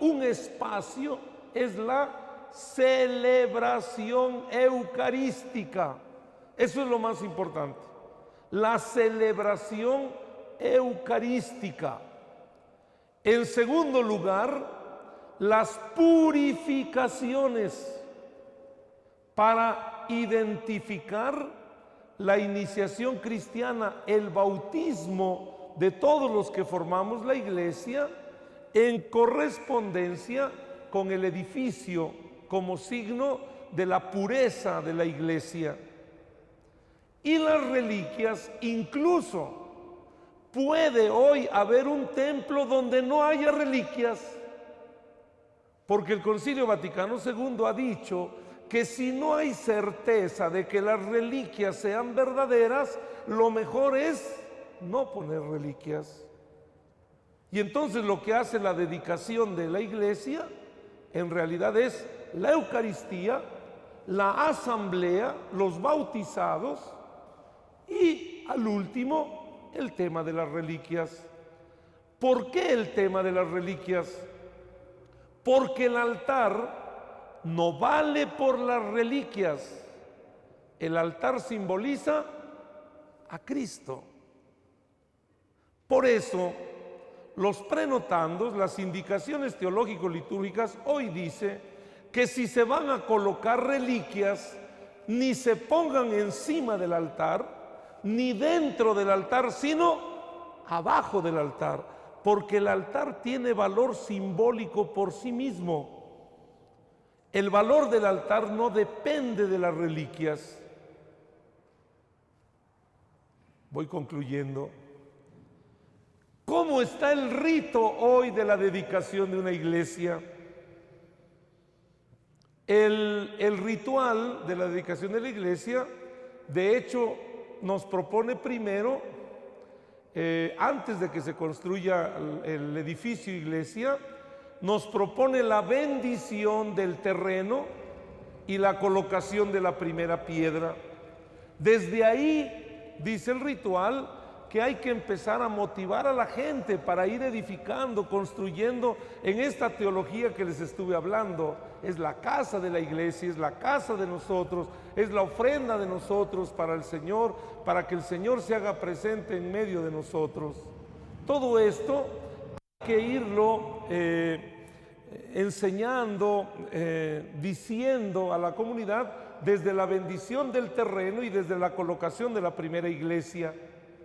un espacio es la celebración eucarística. Eso es lo más importante, la celebración eucarística. En segundo lugar, las purificaciones para identificar la iniciación cristiana, el bautismo de todos los que formamos la iglesia en correspondencia con el edificio como signo de la pureza de la iglesia. Y las reliquias, incluso puede hoy haber un templo donde no haya reliquias, porque el Concilio Vaticano II ha dicho que si no hay certeza de que las reliquias sean verdaderas, lo mejor es no poner reliquias. Y entonces lo que hace la dedicación de la iglesia en realidad es la Eucaristía, la asamblea, los bautizados y al último el tema de las reliquias. ¿Por qué el tema de las reliquias? Porque el altar no vale por las reliquias. El altar simboliza a Cristo. Por eso, los prenotandos, las indicaciones teológico-litúrgicas, hoy dice que si se van a colocar reliquias, ni se pongan encima del altar, ni dentro del altar, sino abajo del altar, porque el altar tiene valor simbólico por sí mismo. El valor del altar no depende de las reliquias. Voy concluyendo. ¿Cómo está el rito hoy de la dedicación de una iglesia? El ritual de la dedicación de la iglesia, de hecho, nos propone primero, antes de que se construya el edificio iglesia, nos propone la bendición del terreno y la colocación de la primera piedra. Desde ahí, dice el ritual, que hay que empezar a motivar a la gente para ir edificando, construyendo en esta teología que les estuve hablando. Es la casa de la iglesia, es la casa de nosotros, es la ofrenda de nosotros para el Señor, para que el Señor se haga presente en medio de nosotros. Todo esto hay que irlo enseñando, diciendo a la comunidad desde la bendición del terreno y desde la colocación de la primera iglesia.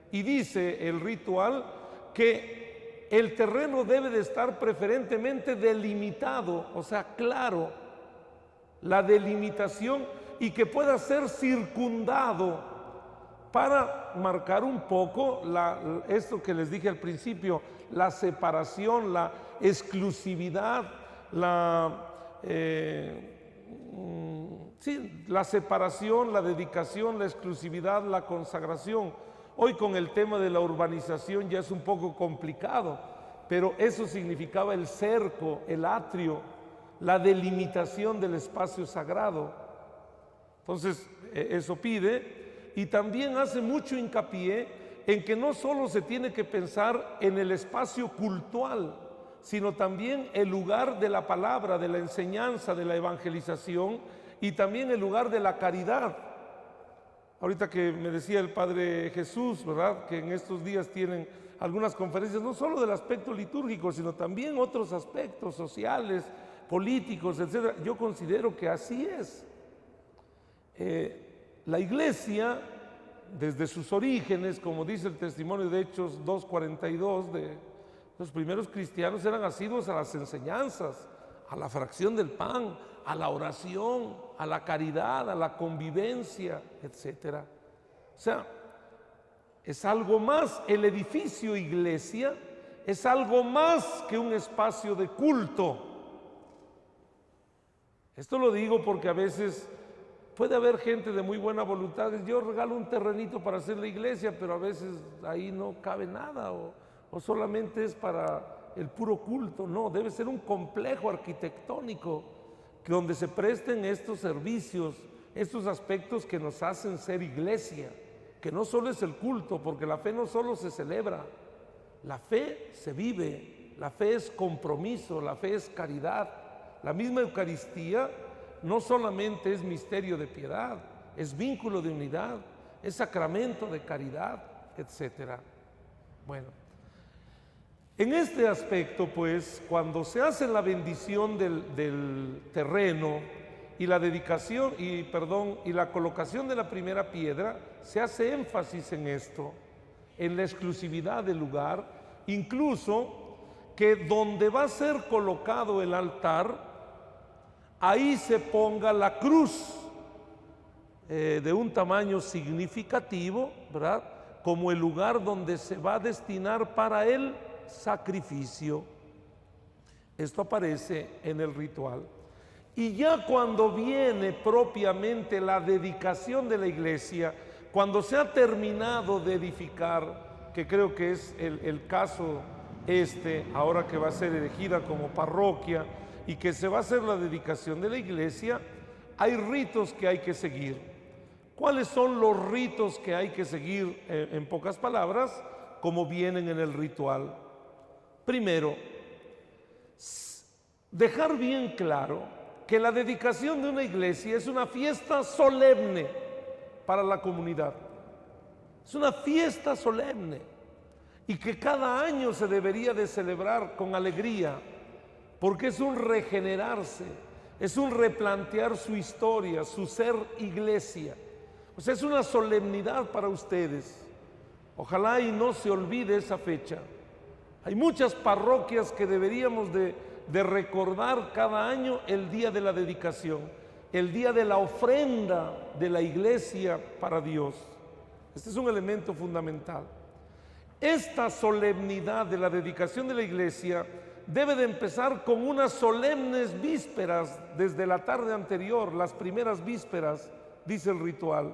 Y dice el ritual que el terreno debe de estar preferentemente delimitado, o sea, claro, la delimitación, y que pueda ser circundado para marcar un poco esto que les dije al principio, la separación, la exclusividad, la separación, la dedicación, la exclusividad, la consagración. Hoy con el tema de la urbanización ya es un poco complicado, pero eso significaba el cerco, el atrio, la delimitación del espacio sagrado. Entonces, eso pide, y también hace mucho hincapié en que no solo se tiene que pensar en el espacio cultual, sino también el lugar de la palabra, de la enseñanza, de la evangelización, y también el lugar de la caridad. Ahorita que me decía el Padre Jesús, ¿verdad?, que en estos días tienen algunas conferencias, no solo del aspecto litúrgico, sino también otros aspectos sociales, políticos, etc. Yo considero que así es. La iglesia, desde sus orígenes, como dice el testimonio de Hechos 2:42, de los primeros cristianos eran asiduos a las enseñanzas, a la fracción del pan, a la oración, a la caridad, a la convivencia, etcétera. O sea, es algo más. El edificio iglesia es algo más que un espacio de culto. Esto lo digo porque a veces puede haber gente de muy buena voluntad. Yo regalo un terrenito para hacer la iglesia, pero a veces ahí no cabe nada o solamente es para el puro culto. No, debe ser un complejo arquitectónico donde se presten estos servicios, estos aspectos que nos hacen ser iglesia, que no solo es el culto, porque la fe no solo se celebra, la fe se vive, la fe es compromiso, la fe es caridad. La misma Eucaristía no solamente es misterio de piedad, es vínculo de unidad, es sacramento de caridad, etcétera. Bueno, en este aspecto, pues, cuando se hace la bendición del terreno y la dedicación y la colocación de la primera piedra, se hace énfasis en esto, en la exclusividad del lugar, incluso que donde va a ser colocado el altar, ahí se ponga la cruz de un tamaño significativo, ¿verdad?, como el lugar donde se va a destinar para él sacrificio. Esto aparece en el ritual. Y ya cuando viene propiamente la dedicación de la iglesia, cuando se ha terminado de edificar, que creo que es el caso ahora que va a ser elegida como parroquia y que se va a hacer la dedicación de la iglesia, hay ritos que hay que seguir. ¿Cuáles son los ritos que hay que seguir? En pocas palabras, como vienen en el ritual. Primero, dejar bien claro que la dedicación de una iglesia es una fiesta solemne para la comunidad. Es una fiesta solemne y que cada año se debería de celebrar con alegría, porque es un regenerarse, es un replantear su historia, su ser iglesia. O sea, es una solemnidad para ustedes. Ojalá y no se olvide esa fecha. Hay muchas parroquias que deberíamos de recordar cada año el día de la dedicación, el día de la ofrenda de la iglesia para Dios. Este es un elemento fundamental. Esta solemnidad de la dedicación de la iglesia debe de empezar con unas solemnes vísperas desde la tarde anterior, las primeras vísperas, dice el ritual.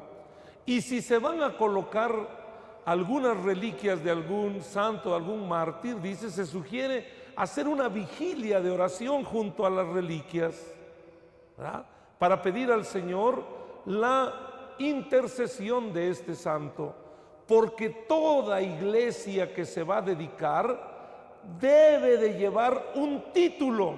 Y si se van a colocar algunas reliquias de algún santo, de algún mártir, dice, se sugiere hacer una vigilia de oración junto a las reliquias, ¿verdad?, para pedir al Señor la intercesión de este santo, porque toda iglesia que se va a dedicar debe de llevar un título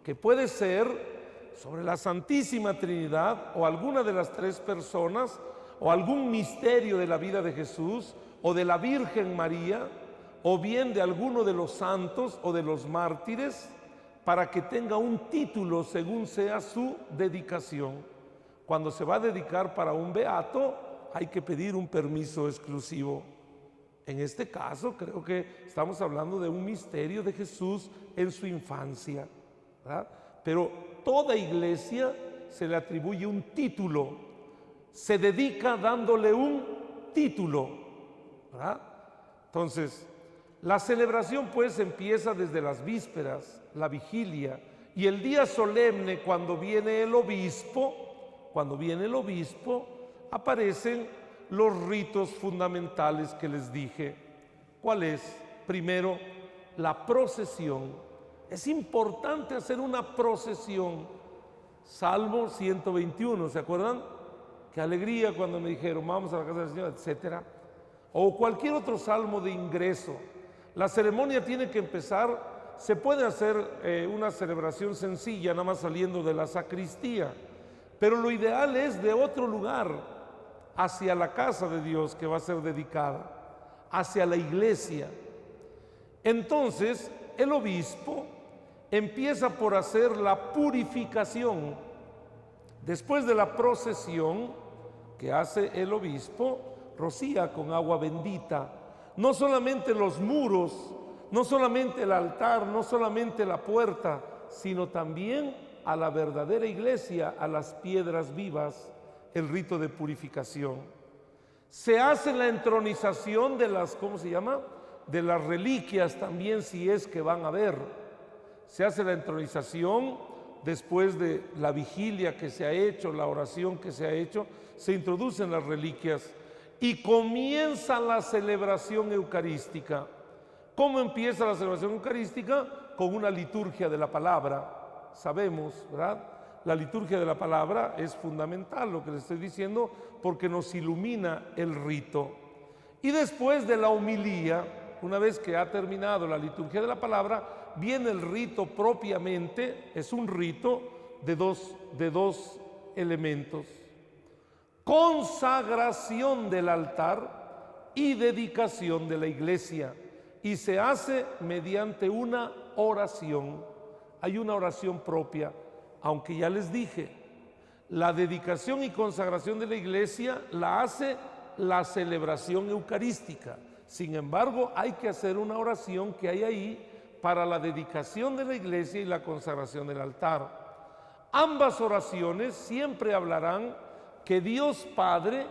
que puede ser sobre la Santísima Trinidad o alguna de las tres personas, o algún misterio de la vida de Jesús o de la Virgen María, o bien de alguno de los santos o de los mártires, para que tenga un título según sea su dedicación. Cuando se va a dedicar para un beato, hay que pedir un permiso exclusivo. En este caso, creo que estamos hablando de un misterio de Jesús en su infancia, ¿verdad? Pero toda iglesia se le atribuye un título, se dedica dándole un título, ¿verdad? Entonces, la celebración pues empieza desde las vísperas, la vigilia, y el día solemne, cuando viene el obispo, aparecen los ritos fundamentales que les dije. ¿Cuál es? Primero, la procesión. Es importante hacer una procesión. Salmo 121, ¿se acuerdan? Qué alegría cuando me dijeron, vamos a la casa del Señor, etcétera. O cualquier otro salmo de ingreso. La ceremonia tiene que empezar. Se puede hacer una celebración sencilla, nada más saliendo de la sacristía, pero lo ideal es de otro lugar, hacia la casa de Dios que va a ser dedicada, hacia la iglesia. Entonces, el obispo empieza por hacer la purificación. Después de la procesión que hace el obispo, rocía con agua bendita, no solamente los muros, no solamente el altar, no solamente la puerta, sino también a la verdadera iglesia, a las piedras vivas, el rito de purificación. Se hace la entronización de las, ¿cómo se llama?, de las reliquias también, si es que van a haber. Se hace la entronización después de la vigilia que se ha hecho, la oración que se ha hecho, se introducen las reliquias y comienza la celebración eucarística. ¿Cómo empieza la celebración eucarística? Con una liturgia de la palabra. Sabemos, ¿verdad? La liturgia de la palabra es fundamental, lo que les estoy diciendo, porque nos ilumina el rito. Y después de la homilía, una vez que ha terminado la liturgia de la palabra, viene el rito propiamente. Es un rito de dos elementos: consagración del altar y dedicación de la iglesia. Y se hace mediante una oración. Hay una oración propia, aunque ya les dije, la dedicación y consagración de la iglesia la hace la celebración eucarística. Sin embargo, hay que hacer una oración que hay ahí para la dedicación de la iglesia y la consagración del altar. Ambas oraciones siempre hablarán que Dios Padre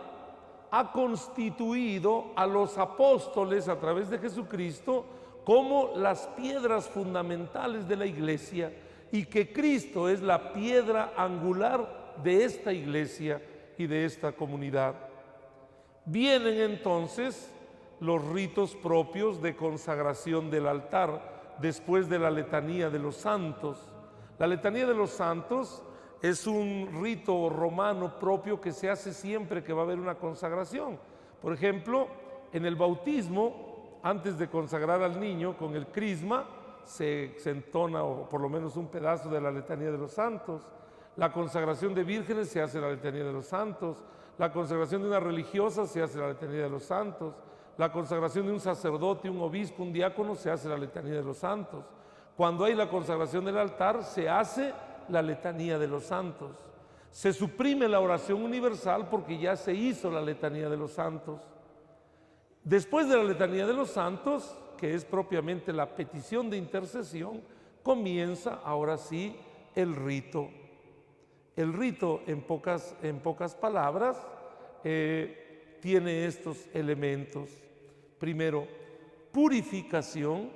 ha constituido a los apóstoles a través de Jesucristo como las piedras fundamentales de la iglesia, y que Cristo es la piedra angular de esta iglesia y de esta comunidad. Vienen entonces los ritos propios de consagración del altar después de la letanía de los santos. La letanía de los santos es un rito romano propio que se hace siempre que va a haber una consagración. Por ejemplo, en el bautismo, antes de consagrar al niño con el crisma, se entona, o por lo menos un pedazo de la letanía de los santos. La consagración de vírgenes se hace la letanía de los santos. La consagración de una religiosa se hace la letanía de los santos. La consagración de un sacerdote, un obispo, un diácono, se hace la letanía de los santos. Cuando hay la consagración del altar, se hace la letanía de los santos. Se suprime la oración universal porque ya se hizo la letanía de los santos. Después de la letanía de los santos, que es propiamente la petición de intercesión, comienza ahora sí el rito. El rito, en pocas palabras, tiene estos elementos. Primero, purificación,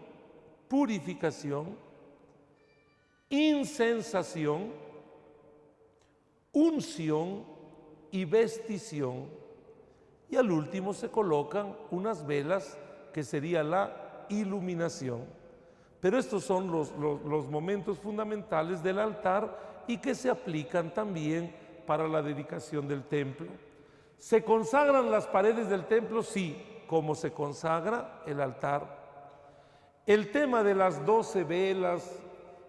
incensación, unción y vestición. Y al último se colocan unas velas que sería la iluminación. Pero estos son los momentos fundamentales del altar y que se aplican también para la dedicación del templo. ¿Se consagran las paredes del templo? Sí, como se consagra el altar. El tema de las 12 velas,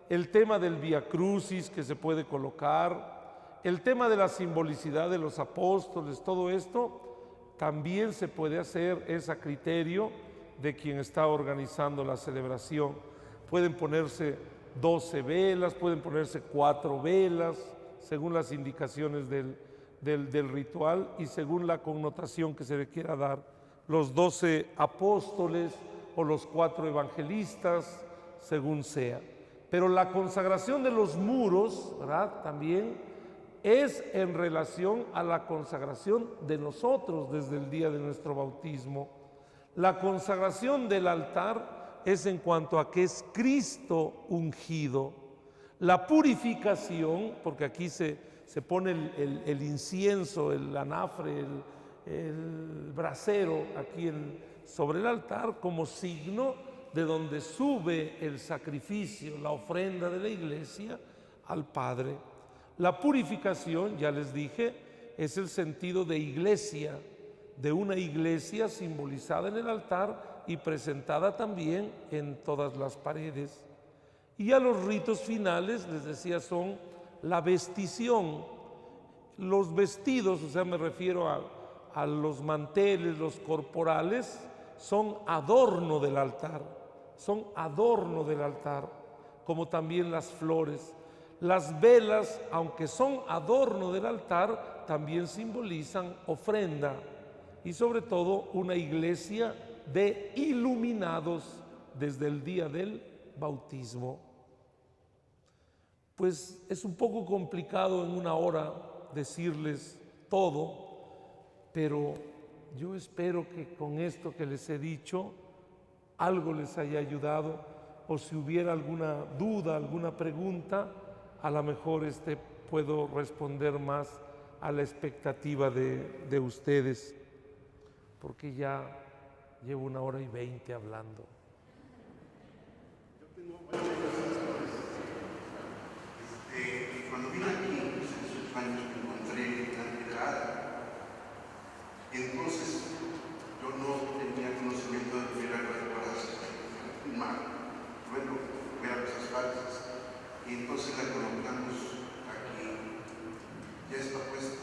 el tema del Vía Crucis que se puede colocar, el tema de la simbolicidad de los apóstoles, todo esto también se puede hacer, es a criterio de quien está organizando la celebración. Pueden ponerse 12 velas, pueden ponerse 4 velas, según las indicaciones del ritual y según la connotación que se le quiera dar. Los 12 apóstoles o los 4 evangelistas, según sea. Pero la consagración de los muros, ¿verdad?, también es en relación a la consagración de nosotros desde el día de nuestro bautismo. La consagración del altar es en cuanto a que es Cristo ungido. La purificación, porque aquí se pone el incienso, el anafre, el brasero aquí sobre el altar como signo de donde sube el sacrificio, la ofrenda de la iglesia al Padre. La purificación, ya les dije, es el sentido de iglesia, de una iglesia simbolizada en el altar y presentada también en todas las paredes. Y ya los ritos finales, les decía, son la vestición. Los vestidos, o sea, me refiero a los manteles, los corporales, son adorno del altar, como también las flores. Las velas, aunque son adorno del altar, también simbolizan ofrenda y sobre todo una iglesia de iluminados desde el día del bautismo. Pues es un poco complicado en una hora decirles todo, pero yo espero que con esto que les he dicho algo les haya ayudado, o si hubiera alguna duda, alguna pregunta, a lo mejor puedo responder más a la expectativa de ustedes, porque ya llevo 1h20 hablando. Yo tengo varias historias. Cuando vine aquí, en esos años me encontré la piedra, y entonces yo no tenía conocimiento de que era para filmar. Bueno, eran cosas falsas. Y entonces la colocamos aquí, ya está puesta.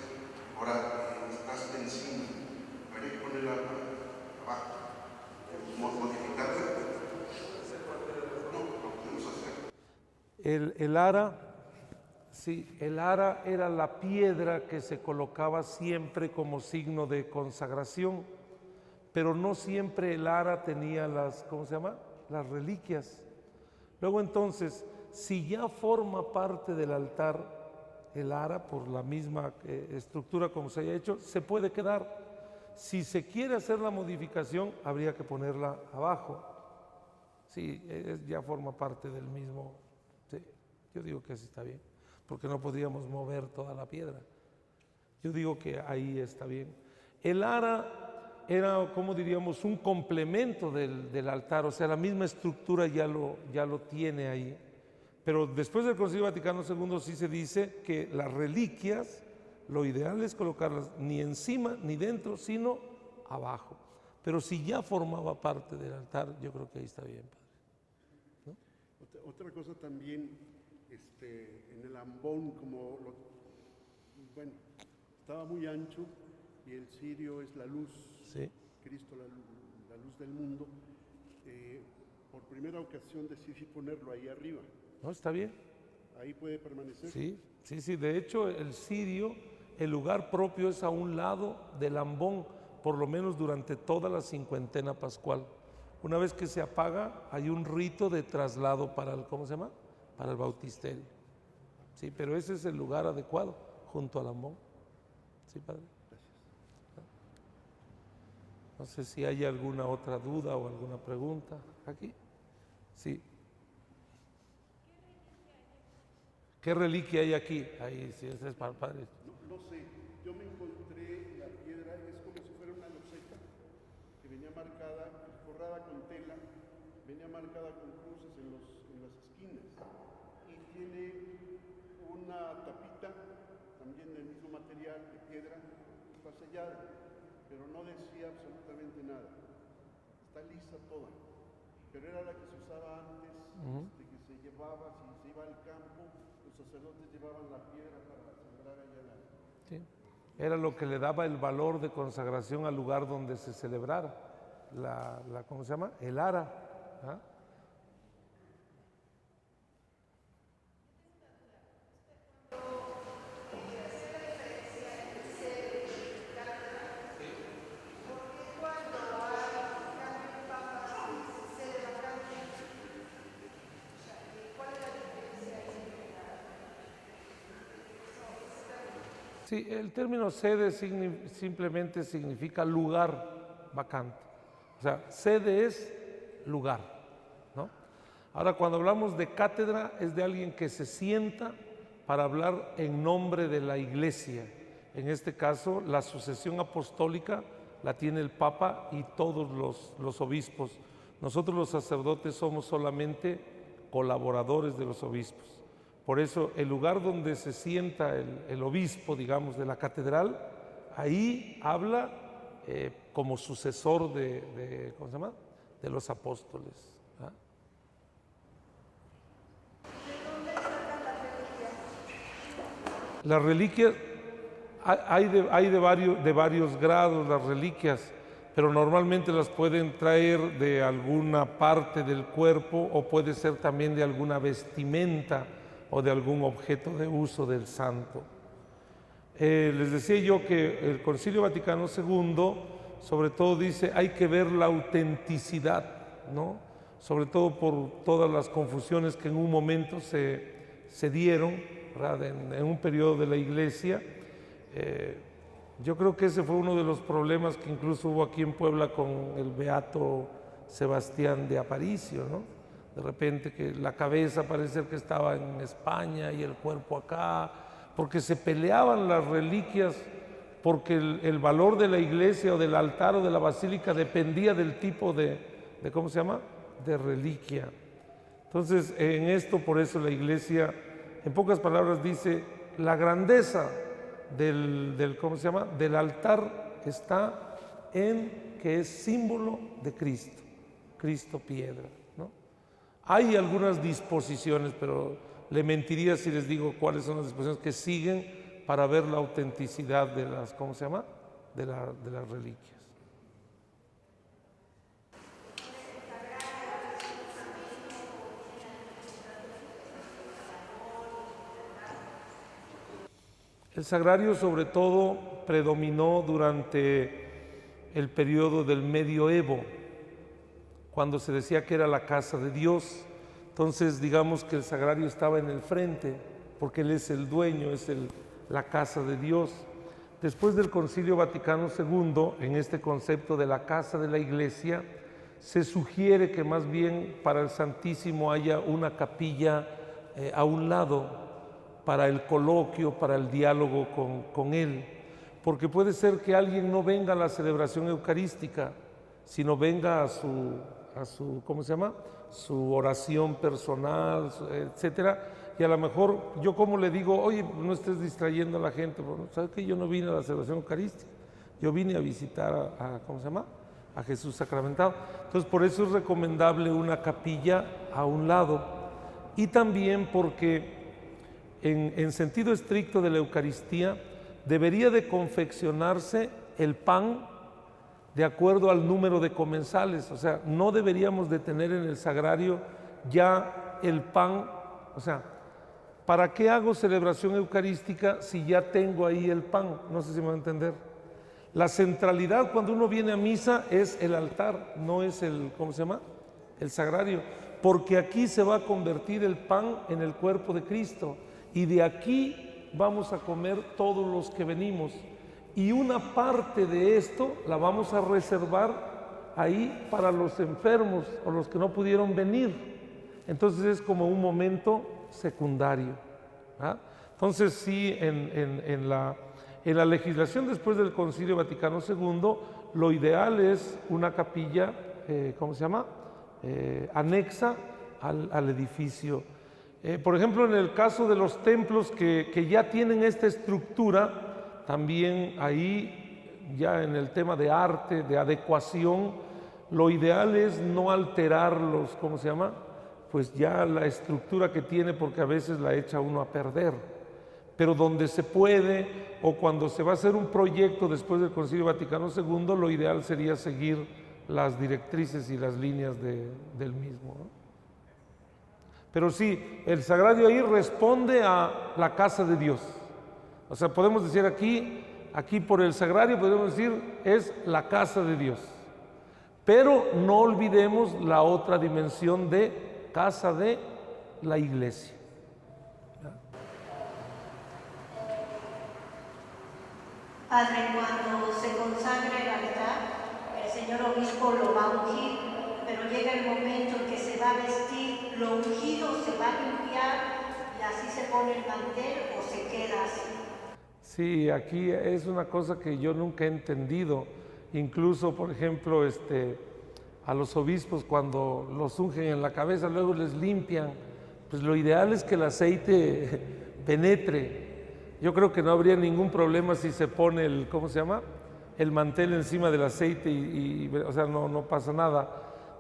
Ahora estás encima, habría que ponerla abajo, modificarla. No, lo podemos hacer. El ara, sí, el ara era la piedra que se colocaba siempre como signo de consagración, pero no siempre el ara tenía las reliquias. Luego entonces, si ya forma parte del altar el ara, por la misma estructura como se haya hecho, se puede quedar. Si se quiere hacer la modificación, habría que ponerla abajo. Sí, ya forma parte del mismo. Sí, yo digo que así está bien, porque no podríamos mover toda la piedra. Yo digo que ahí está bien. El ara era, como diríamos, un complemento del altar, o sea, la misma estructura ya lo tiene ahí. Pero después del Concilio Vaticano II sí se dice que las reliquias, lo ideal es colocarlas ni encima ni dentro, sino abajo. Pero si ya formaba parte del altar, yo creo que ahí está bien, padre, ¿no? Otra cosa también, en el ambón, estaba muy ancho y el cirio es la luz, sí. Cristo la luz del mundo. Por primera ocasión decidí ponerlo ahí arriba. ¿No? ¿Está bien? ¿Ahí puede permanecer? Sí. De hecho, el cirio, el lugar propio es a un lado del ambón, por lo menos durante toda la cincuentena pascual. Una vez que se apaga, hay un rito de traslado para el, ¿cómo se llama? Para el bautisterio. Sí, pero ese es el lugar adecuado, junto al ambón. Sí, padre. No sé si hay alguna otra duda o alguna pregunta aquí. Sí. ¿Qué reliquia hay aquí? Ahí sí, ese es para el padre. No sé, yo me encontré la piedra, es como si fuera una loseta que venía marcada, forrada con tela, venía marcada con cruces en las esquinas y tiene una tapita, también del mismo material, de piedra, está sellada, pero no decía absolutamente nada, está lisa toda, pero era la que se usaba antes, que se llevaba, si se iba al campo, los sacerdotes llevaban la piedra para sembrar allá la... Sí. Era lo que le daba el valor de consagración al lugar donde se celebrara ¿cómo se llama? El ara. ¿Ah? Sí, el término sede simplemente significa lugar vacante. O sea, sede es lugar, ¿no? Ahora, cuando hablamos de cátedra, es de alguien que se sienta para hablar en nombre de la iglesia. En este caso, la sucesión apostólica la tiene el Papa y todos los obispos. Nosotros los sacerdotes somos solamente colaboradores de los obispos. Por eso el lugar donde se sienta el obispo, digamos, de la catedral, ahí habla como sucesor ¿cómo se llama? De los apóstoles. ¿Ah? Las reliquias, hay de varios grados las reliquias, pero normalmente las pueden traer de alguna parte del cuerpo o puede ser también de alguna vestimenta o de algún objeto de uso del santo. Les decía yo que el Concilio Vaticano II sobre todo dice hay que ver la autenticidad, ¿no? Sobre todo por todas las confusiones que en un momento se dieron, ¿verdad? En un periodo de la Iglesia. Yo creo que ese fue uno de los problemas que incluso hubo aquí en Puebla con el beato Sebastián de Aparicio, ¿no? De repente que la cabeza parece ser que estaba en España y el cuerpo acá, porque se peleaban las reliquias, porque el valor de la iglesia o del altar o de la basílica dependía del tipo de ¿cómo se llama? De reliquia. Entonces, en esto, por eso la iglesia, en pocas palabras, dice, la grandeza ¿cómo se llama? Del altar está en que es símbolo de Cristo, Cristo piedra, ¿no? Hay algunas disposiciones, pero le mentiría si les digo cuáles son las disposiciones que siguen para ver la autenticidad de las, ¿cómo se llama? De las reliquias. El sagrario sobre todo predominó durante el periodo del medioevo, cuando se decía que era la casa de Dios. Entonces digamos que el sagrario estaba en el frente, porque Él es el dueño, es la casa de Dios. Después del Concilio Vaticano II, en este concepto de la casa de la Iglesia, se sugiere que más bien para el Santísimo haya una capilla a un lado, para el coloquio, para el diálogo con Él, porque puede ser que alguien no venga a la celebración eucarística, sino venga a su ¿cómo se llama? Su oración personal, etcétera, y a lo mejor yo como le digo, oye, no estés distrayendo a la gente, bueno, ¿sabes qué? Yo no vine a la celebración eucarística, yo vine a visitar ¿cómo se llama? A Jesús sacramentado. Entonces por eso es recomendable una capilla a un lado, y también porque en sentido estricto de la Eucaristía, debería de confeccionarse el pan de acuerdo al número de comensales. O sea, no deberíamos de tener en el sagrario ya el pan. O sea, ¿para qué hago celebración eucarística si ya tengo ahí el pan? No sé si me va a entender. La centralidad cuando uno viene a misa es el altar, no es el, ¿cómo se llama? El sagrario, porque aquí se va a convertir el pan en el cuerpo de Cristo y de aquí vamos a comer todos los que venimos. Y una parte de esto la vamos a reservar ahí para los enfermos o los que no pudieron venir. Entonces es como un momento secundario. ¿Ah? Entonces sí, en la legislación después del Concilio Vaticano II, lo ideal es una capilla, ¿cómo se llama? Anexa al edificio. Por ejemplo, en el caso de los templos que ya tienen esta estructura, también ahí, ya en el tema de arte, de adecuación, lo ideal es no alterarlos, ¿cómo se llama? Pues ya la estructura que tiene, porque a veces la echa uno a perder. Pero donde se puede, o cuando se va a hacer un proyecto después del Concilio Vaticano II, lo ideal sería seguir las directrices y las líneas del mismo, ¿no? Pero sí, el sagrario ahí responde a la casa de Dios. O sea, podemos decir aquí por el sagrario, podemos decir, es la casa de Dios. Pero no olvidemos la otra dimensión de casa de la iglesia. Padre, cuando se consagra el altar, el señor obispo lo va a ungir, pero llega el momento en que se va a vestir, lo ungido se va a limpiar y así se pone el mantel o se queda así. Sí, aquí es una cosa que yo nunca he entendido. Incluso, por ejemplo, a los obispos cuando los ungen en la cabeza, luego les limpian. Pues lo ideal es que el aceite penetre. Yo creo que no habría ningún problema si se pone el, ¿cómo se llama? El mantel encima del aceite o sea, no pasa nada.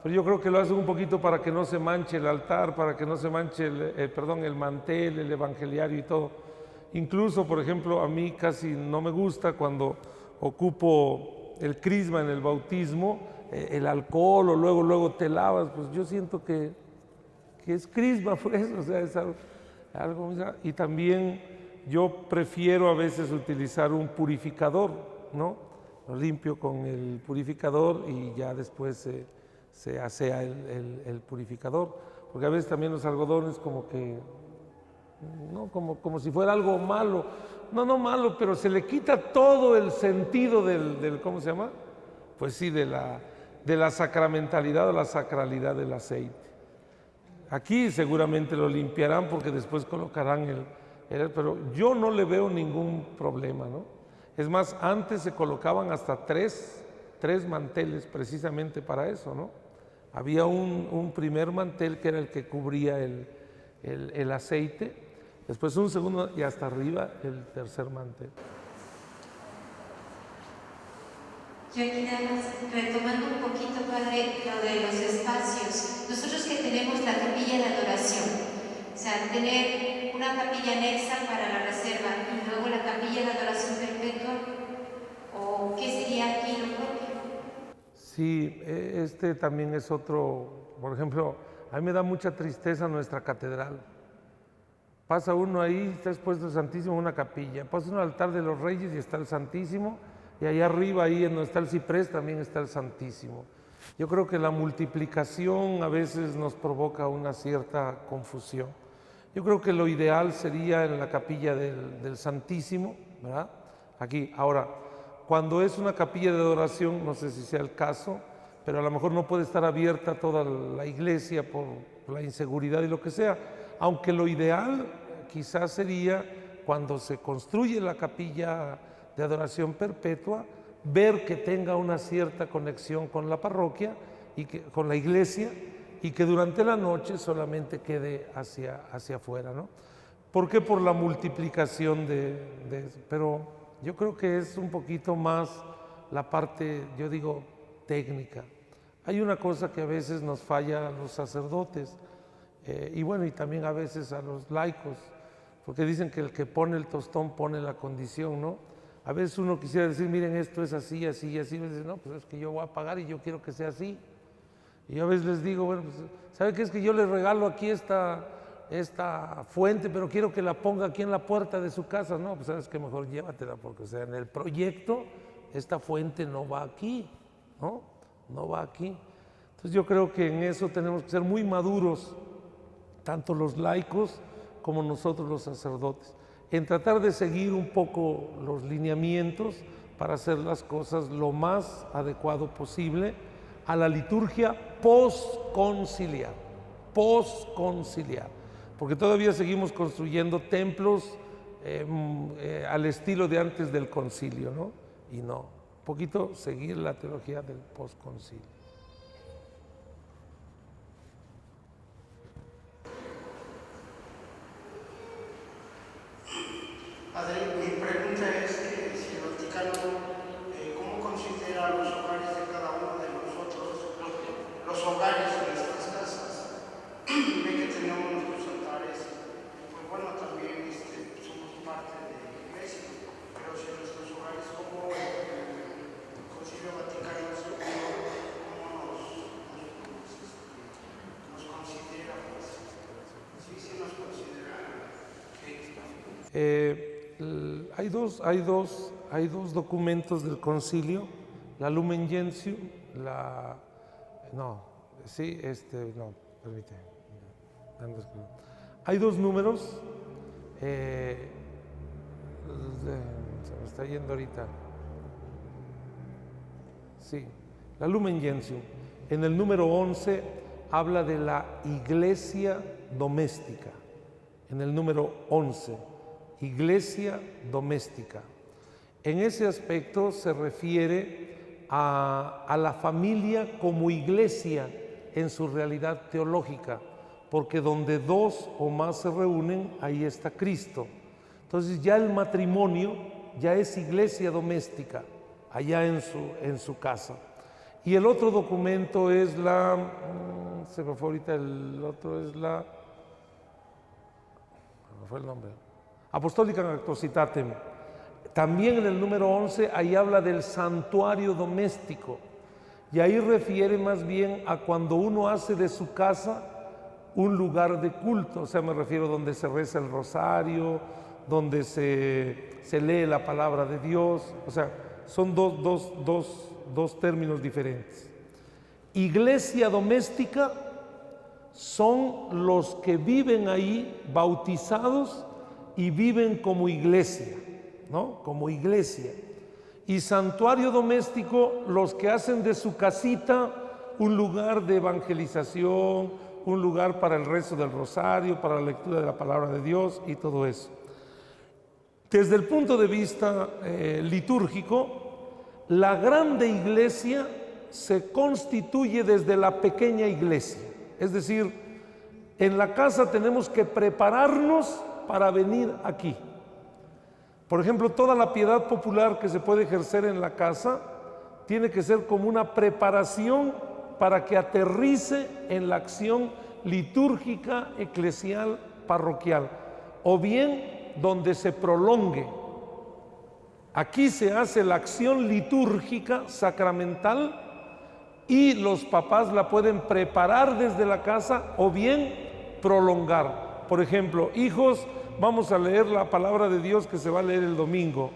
Pero yo creo que lo hacen un poquito para que no se manche el altar, para que no se manche el mantel, el evangeliario y todo. Incluso, por ejemplo, a mí casi no me gusta cuando ocupo el crisma en el bautismo, el alcohol o luego te lavas, pues yo siento que es crisma, pues, o sea, es algo, y también yo prefiero a veces utilizar un purificador, ¿no? Lo limpio con el purificador y ya después se asea el purificador, porque a veces también los algodones como que, ¿no? Como si fuera algo malo, no malo, pero se le quita todo el sentido del ¿cómo se llama? Pues sí, de la sacramentalidad o la sacralidad del aceite. Aquí seguramente lo limpiarán porque después colocarán pero yo no le veo ningún problema, ¿no? Es más, antes se colocaban hasta tres manteles precisamente para eso, ¿no? Había un primer mantel que era el que cubría el aceite, después un segundo y hasta arriba el tercer mantel. Yo aquí nada más, retomando un poquito, Padre, lo de los espacios. Nosotros que tenemos la capilla de adoración, o sea, tener una capilla anexa para la reserva y luego la capilla de adoración perpetua, ¿o qué sería aquí lo propio? Sí, también es otro, por ejemplo, a mí me da mucha tristeza nuestra catedral. Pasa uno ahí, está expuesto el Santísimo en una capilla, pasa uno al altar de los Reyes y está el Santísimo, y allá arriba, ahí en donde está el ciprés, también está el Santísimo. Yo creo que la multiplicación a veces nos provoca una cierta confusión. Yo creo que lo ideal sería en la capilla del Santísimo, ¿verdad? Aquí, ahora, cuando es una capilla de adoración, no sé si sea el caso, pero a lo mejor no puede estar abierta toda la iglesia por la inseguridad y lo que sea, aunque lo ideal quizás sería cuando se construye la capilla de adoración perpetua, ver que tenga una cierta conexión con la parroquia y con la iglesia y que durante la noche solamente quede hacia afuera, ¿no? ¿Por qué? Por la multiplicación de eso. Pero yo creo que es un poquito más la parte, yo digo, técnica. Hay una cosa que a veces nos falla a los sacerdotes y bueno, y también a veces a los laicos, porque dicen que el que pone el tostón pone la condición, ¿no? A veces uno quisiera decir, miren, esto es así, así y así, y me dicen, no, pues es que yo voy a pagar y yo quiero que sea así. Y yo a veces les digo, bueno, pues, ¿sabe qué? Es que yo les regalo aquí esta fuente, pero quiero que la ponga aquí en la puerta de su casa. No, pues sabes que mejor llévatela, porque o sea, en el proyecto esta fuente no va aquí, ¿no? No va aquí. Entonces yo creo que en eso tenemos que ser muy maduros, tanto los laicos como nosotros los sacerdotes, en tratar de seguir un poco los lineamientos para hacer las cosas lo más adecuado posible a la liturgia postconciliar, porque todavía seguimos construyendo templos al estilo de antes del concilio, ¿no? Y no, un poquito seguir la teología del postconcilio. Padre, mi pregunta es que si el Vaticano, ¿cómo considera los hogares de cada uno de nosotros, los hogares de nuestras casas? Ve que tenemos nuestros altares, pues bueno, también somos parte de la iglesia, pero si en nuestros hogares, ¿cómo el Concilio Vaticano II, cómo nos considera? Pues, sí nos considera. Hay dos documentos del concilio, la Lumen Gentium, hay dos números, se me está yendo ahorita, sí, la Lumen Gentium, en el número 11 habla de la iglesia doméstica, en el número 11, iglesia doméstica. En ese aspecto se refiere a la familia como iglesia en su realidad teológica, porque donde dos o más se reúnen, ahí está Cristo. Entonces ya el matrimonio ya es iglesia doméstica, allá en su casa. Y el otro documento es se me fue ahorita el otro, es la... ¿Cómo fue el nombre? Apostólica Actuositatem. También en el número 11, ahí habla del santuario doméstico. Y ahí refiere más bien a cuando uno hace de su casa un lugar de culto. O sea, me refiero donde se reza el rosario, donde se lee la palabra de Dios. O sea, son dos términos diferentes. Iglesia doméstica son los que viven ahí bautizados y viven como iglesia, ¿no? Como iglesia. Y santuario doméstico, los que hacen de su casita un lugar de evangelización, un lugar para el rezo del rosario, para la lectura de la palabra de Dios y todo eso. Desde el punto de vista litúrgico, la grande iglesia se constituye desde la pequeña iglesia. Es decir, en la casa tenemos que prepararnos para venir aquí. Por ejemplo, toda la piedad popular que se puede ejercer en la casa tiene que ser como una preparación para que aterrice en la acción litúrgica, eclesial, parroquial, o bien donde se prolongue. Aquí se hace la acción litúrgica sacramental y los papás la pueden preparar desde la casa o bien prolongar. Por ejemplo, hijos, vamos a leer la palabra de Dios que se va a leer el domingo.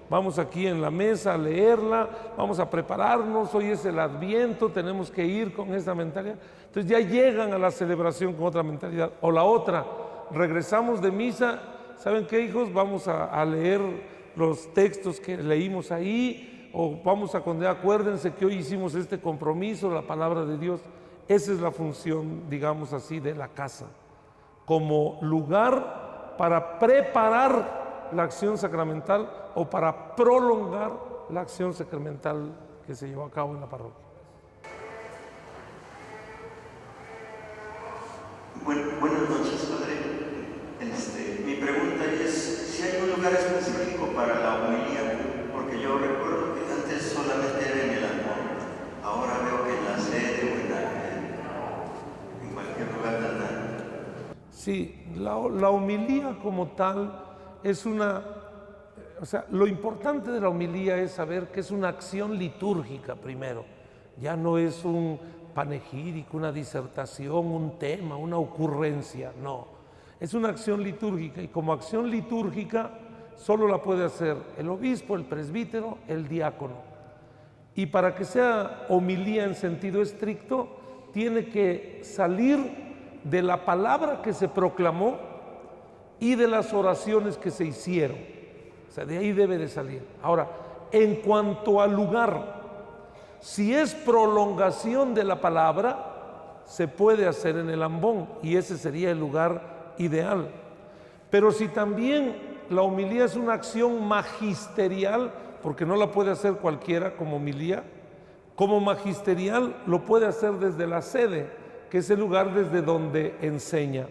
Vamos aquí en la mesa a leerla, vamos a prepararnos, hoy es el Adviento, tenemos que ir con esa mentalidad. Entonces ya llegan a la celebración con otra mentalidad. O la otra, regresamos de misa, ¿saben qué, hijos? Vamos a leer los textos que leímos ahí, o vamos a condenar, acuérdense que hoy hicimos este compromiso, la palabra de Dios. Esa es la función, digamos así, de la casa, como lugar para preparar la acción sacramental o para prolongar la acción sacramental que se llevó a cabo en la parroquia. Buenas noches, Padre. Mi pregunta es si hay un lugar específico para la homilía, porque yo recuerdo que antes solamente era en el altar, ahora veo que en la sede o en cualquier lugar del altar. Sí, la homilía como tal es lo importante de la homilía es saber que es una acción litúrgica primero, ya no es un panegírico, una disertación, un tema, una ocurrencia, no, es una acción litúrgica y como acción litúrgica solo la puede hacer el obispo, el presbítero, el diácono. Y para que sea homilía en sentido estricto, tiene que salir de la palabra que se proclamó y de las oraciones que se hicieron. O sea, de ahí debe de salir. Ahora, en cuanto al lugar, si es prolongación de la palabra, se puede hacer en el ambón y ese sería el lugar ideal. Pero si también la homilía es una acción magisterial, porque no la puede hacer cualquiera como homilía, como magisterial lo puede hacer desde la sede, que es el lugar desde donde enseña.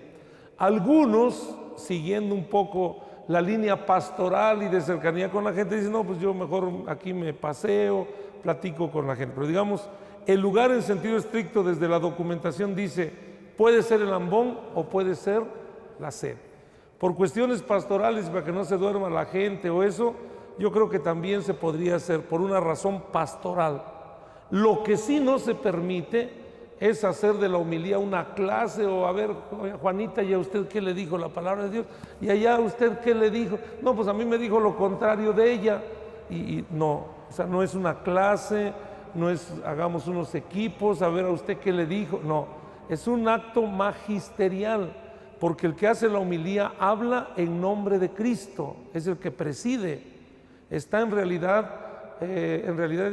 Algunos, siguiendo un poco la línea pastoral y de cercanía con la gente, dicen, no, pues yo mejor aquí me paseo, platico con la gente. Pero digamos, el lugar en sentido estricto desde la documentación dice, puede ser el ambón o puede ser la sede. Por cuestiones pastorales, para que no se duerma la gente o eso, yo creo que también se podría hacer por una razón pastoral. Lo que sí no se permite es hacer de la homilía una clase o a ver, Juanita, ¿y a usted qué le dijo la palabra de Dios? ¿Y allá usted qué le dijo? No, pues a mí me dijo lo contrario de ella. Y no, o sea, no es una clase, no es hagamos unos equipos, a ver a usted qué le dijo. No, es un acto magisterial, porque el que hace la homilía habla en nombre de Cristo, es el que preside. Está en realidad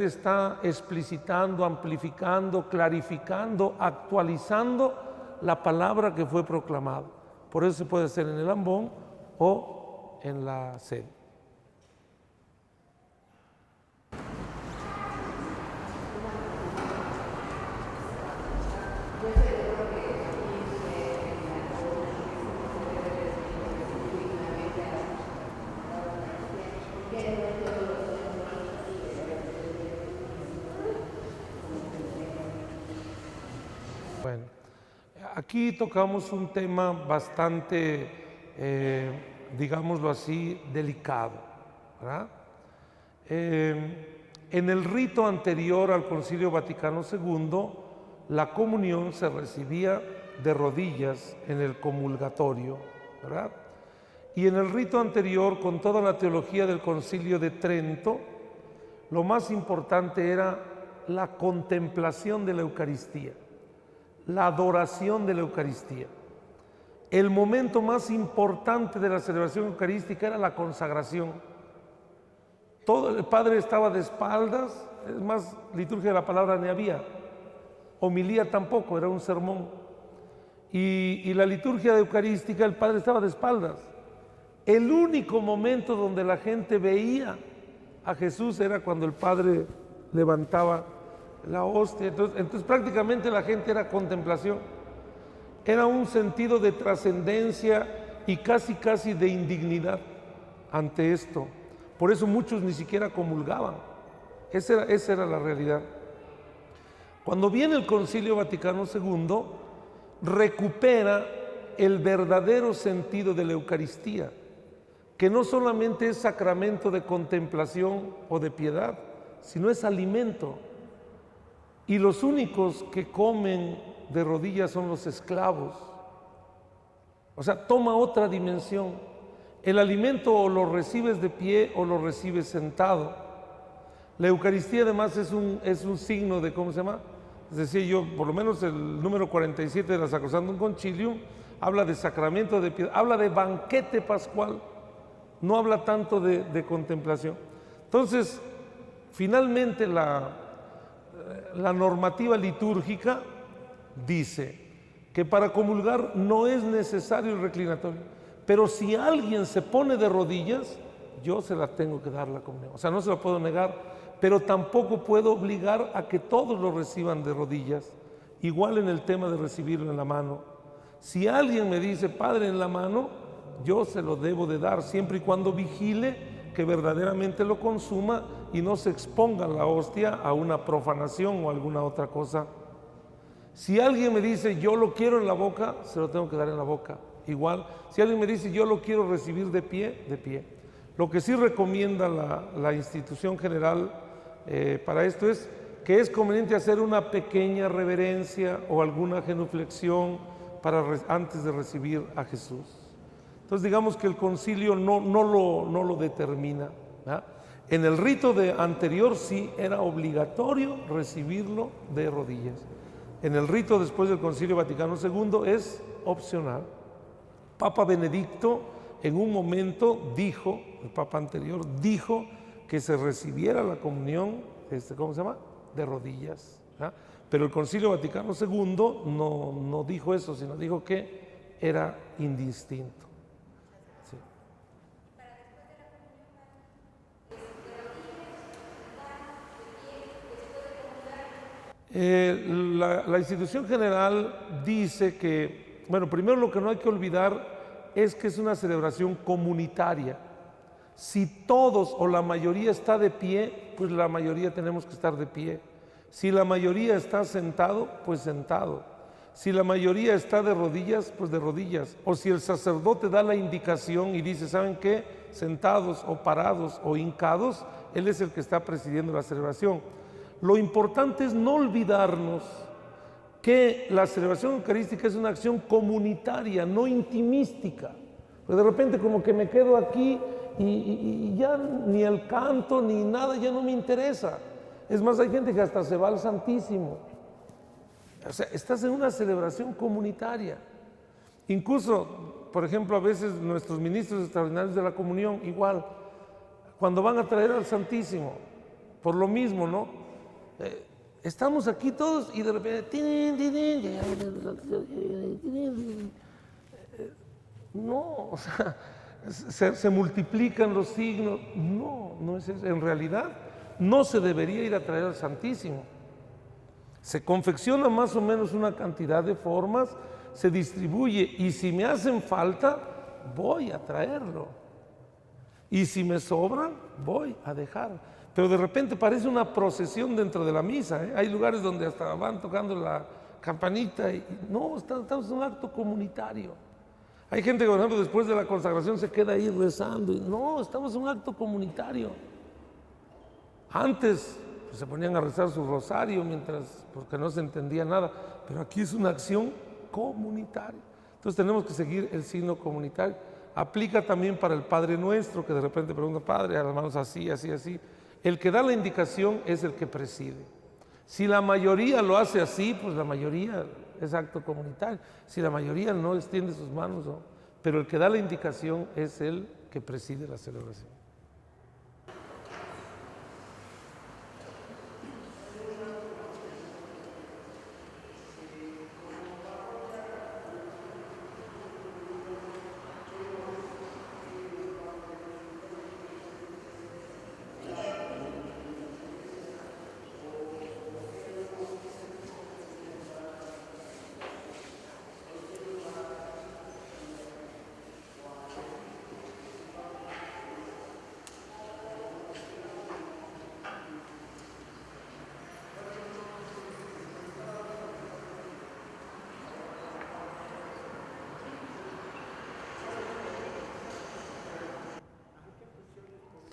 está explicitando, amplificando, clarificando, actualizando la palabra que fue proclamada. Por eso se puede hacer en el ambón o en la sede. Bueno, aquí tocamos un tema bastante, digámoslo así, delicado, ¿verdad? En el rito anterior al Concilio Vaticano II, la comunión se recibía de rodillas en el comulgatorio, ¿verdad? Y en el rito anterior, con toda la teología del Concilio de Trento, lo más importante era la contemplación de la Eucaristía, la adoración de la Eucaristía. El momento más importante de la celebración eucarística era la consagración. Todo el Padre estaba de espaldas, es más, liturgia de la palabra ni había, homilía tampoco, era un sermón. Y la liturgia eucarística, el Padre estaba de espaldas. El único momento donde la gente veía a Jesús era cuando el Padre levantaba la hostia. Entonces prácticamente la gente era contemplación, era un sentido de trascendencia y casi de indignidad ante esto. Por eso muchos ni siquiera comulgaban. Esa era la realidad. Cuando viene el Concilio Vaticano II, recupera el verdadero sentido de la Eucaristía, que no solamente es sacramento de contemplación o de piedad, sino es alimento. Y los únicos que comen de rodillas son los esclavos. O sea, toma otra dimensión. El alimento o lo recibes de pie o lo recibes sentado. La Eucaristía además es un signo de, ¿cómo se llama? Decía yo, por lo menos el número 47 de la Sacrosanctum Concilium habla de sacramento de piedad, habla de banquete pascual, no habla tanto de contemplación. Entonces, finalmente la normativa litúrgica dice que para comulgar no es necesario el reclinatorio, pero si alguien se pone de rodillas, yo se la tengo que dar la comunión. O sea, no se la puedo negar, pero tampoco puedo obligar a que todos lo reciban de rodillas. Igual en el tema de recibirlo en la mano. Si alguien me dice, Padre, en la mano, yo se lo debo de dar, siempre y cuando vigile que verdaderamente lo consuma y no se exponga la hostia a una profanación o alguna otra cosa. Si alguien me dice, yo lo quiero en la boca, se lo tengo que dar en la boca. Igual, si alguien me dice, yo lo quiero recibir de pie, de pie. Lo que sí recomienda la institución general para esto es que es conveniente hacer una pequeña reverencia o alguna genuflexión antes de recibir a Jesús. Entonces digamos que el concilio no lo determina, ¿verdad? En el rito anterior sí era obligatorio recibirlo de rodillas. En el rito después del Concilio Vaticano II es opcional. Papa Benedicto en un momento dijo, el Papa anterior dijo que se recibiera la comunión, ¿cómo se llama? De rodillas, ¿verdad? Pero el Concilio Vaticano II no dijo eso, sino dijo que era indistinto. Sí. La institución general dice que, bueno, primero lo que no hay que olvidar es que es una celebración comunitaria. Si todos o la mayoría está de pie, pues la mayoría tenemos que estar de pie. Si la mayoría está sentado, pues sentado. Si la mayoría está de rodillas, pues de rodillas. O si el sacerdote da la indicación y dice, ¿saben qué? Sentados o parados o hincados, él es el que está presidiendo la celebración. Lo importante es no olvidarnos que la celebración eucarística es una acción comunitaria, no intimística. Pues de repente como que me quedo aquí y ya ni el canto ni nada ya no me interesa. Es más, hay gente que hasta se va al Santísimo. O sea, estás en una celebración comunitaria. Incluso, por ejemplo, a veces nuestros ministros extraordinarios de la comunión, igual, cuando van a traer al Santísimo, por lo mismo, ¿no? Estamos aquí todos y de repente, no, o sea, se multiplican los signos. No es eso. En realidad, no se debería ir a traer al Santísimo. Se confecciona más o menos una cantidad de formas, se distribuye y si me hacen falta, voy a traerlo. Y si me sobran, voy a dejar. Pero de repente parece una procesión dentro de la misa, ¿eh? Hay lugares donde hasta van tocando la campanita y no, estamos en un acto comunitario. Hay gente que, por ejemplo, después de la consagración se queda ahí rezando y no, estamos en un acto comunitario. Antes pues, se ponían a rezar su rosario porque no se entendía nada, pero aquí es una acción comunitaria. Entonces tenemos que seguir el signo comunitario. Aplica también para el Padre Nuestro, que de repente pregunta, Padre, a las manos así, así, así. El que da la indicación es el que preside. Si la mayoría lo hace así, pues la mayoría es acto comunitario. Si la mayoría no extiende sus manos, no. Pero el que da la indicación es el que preside la celebración.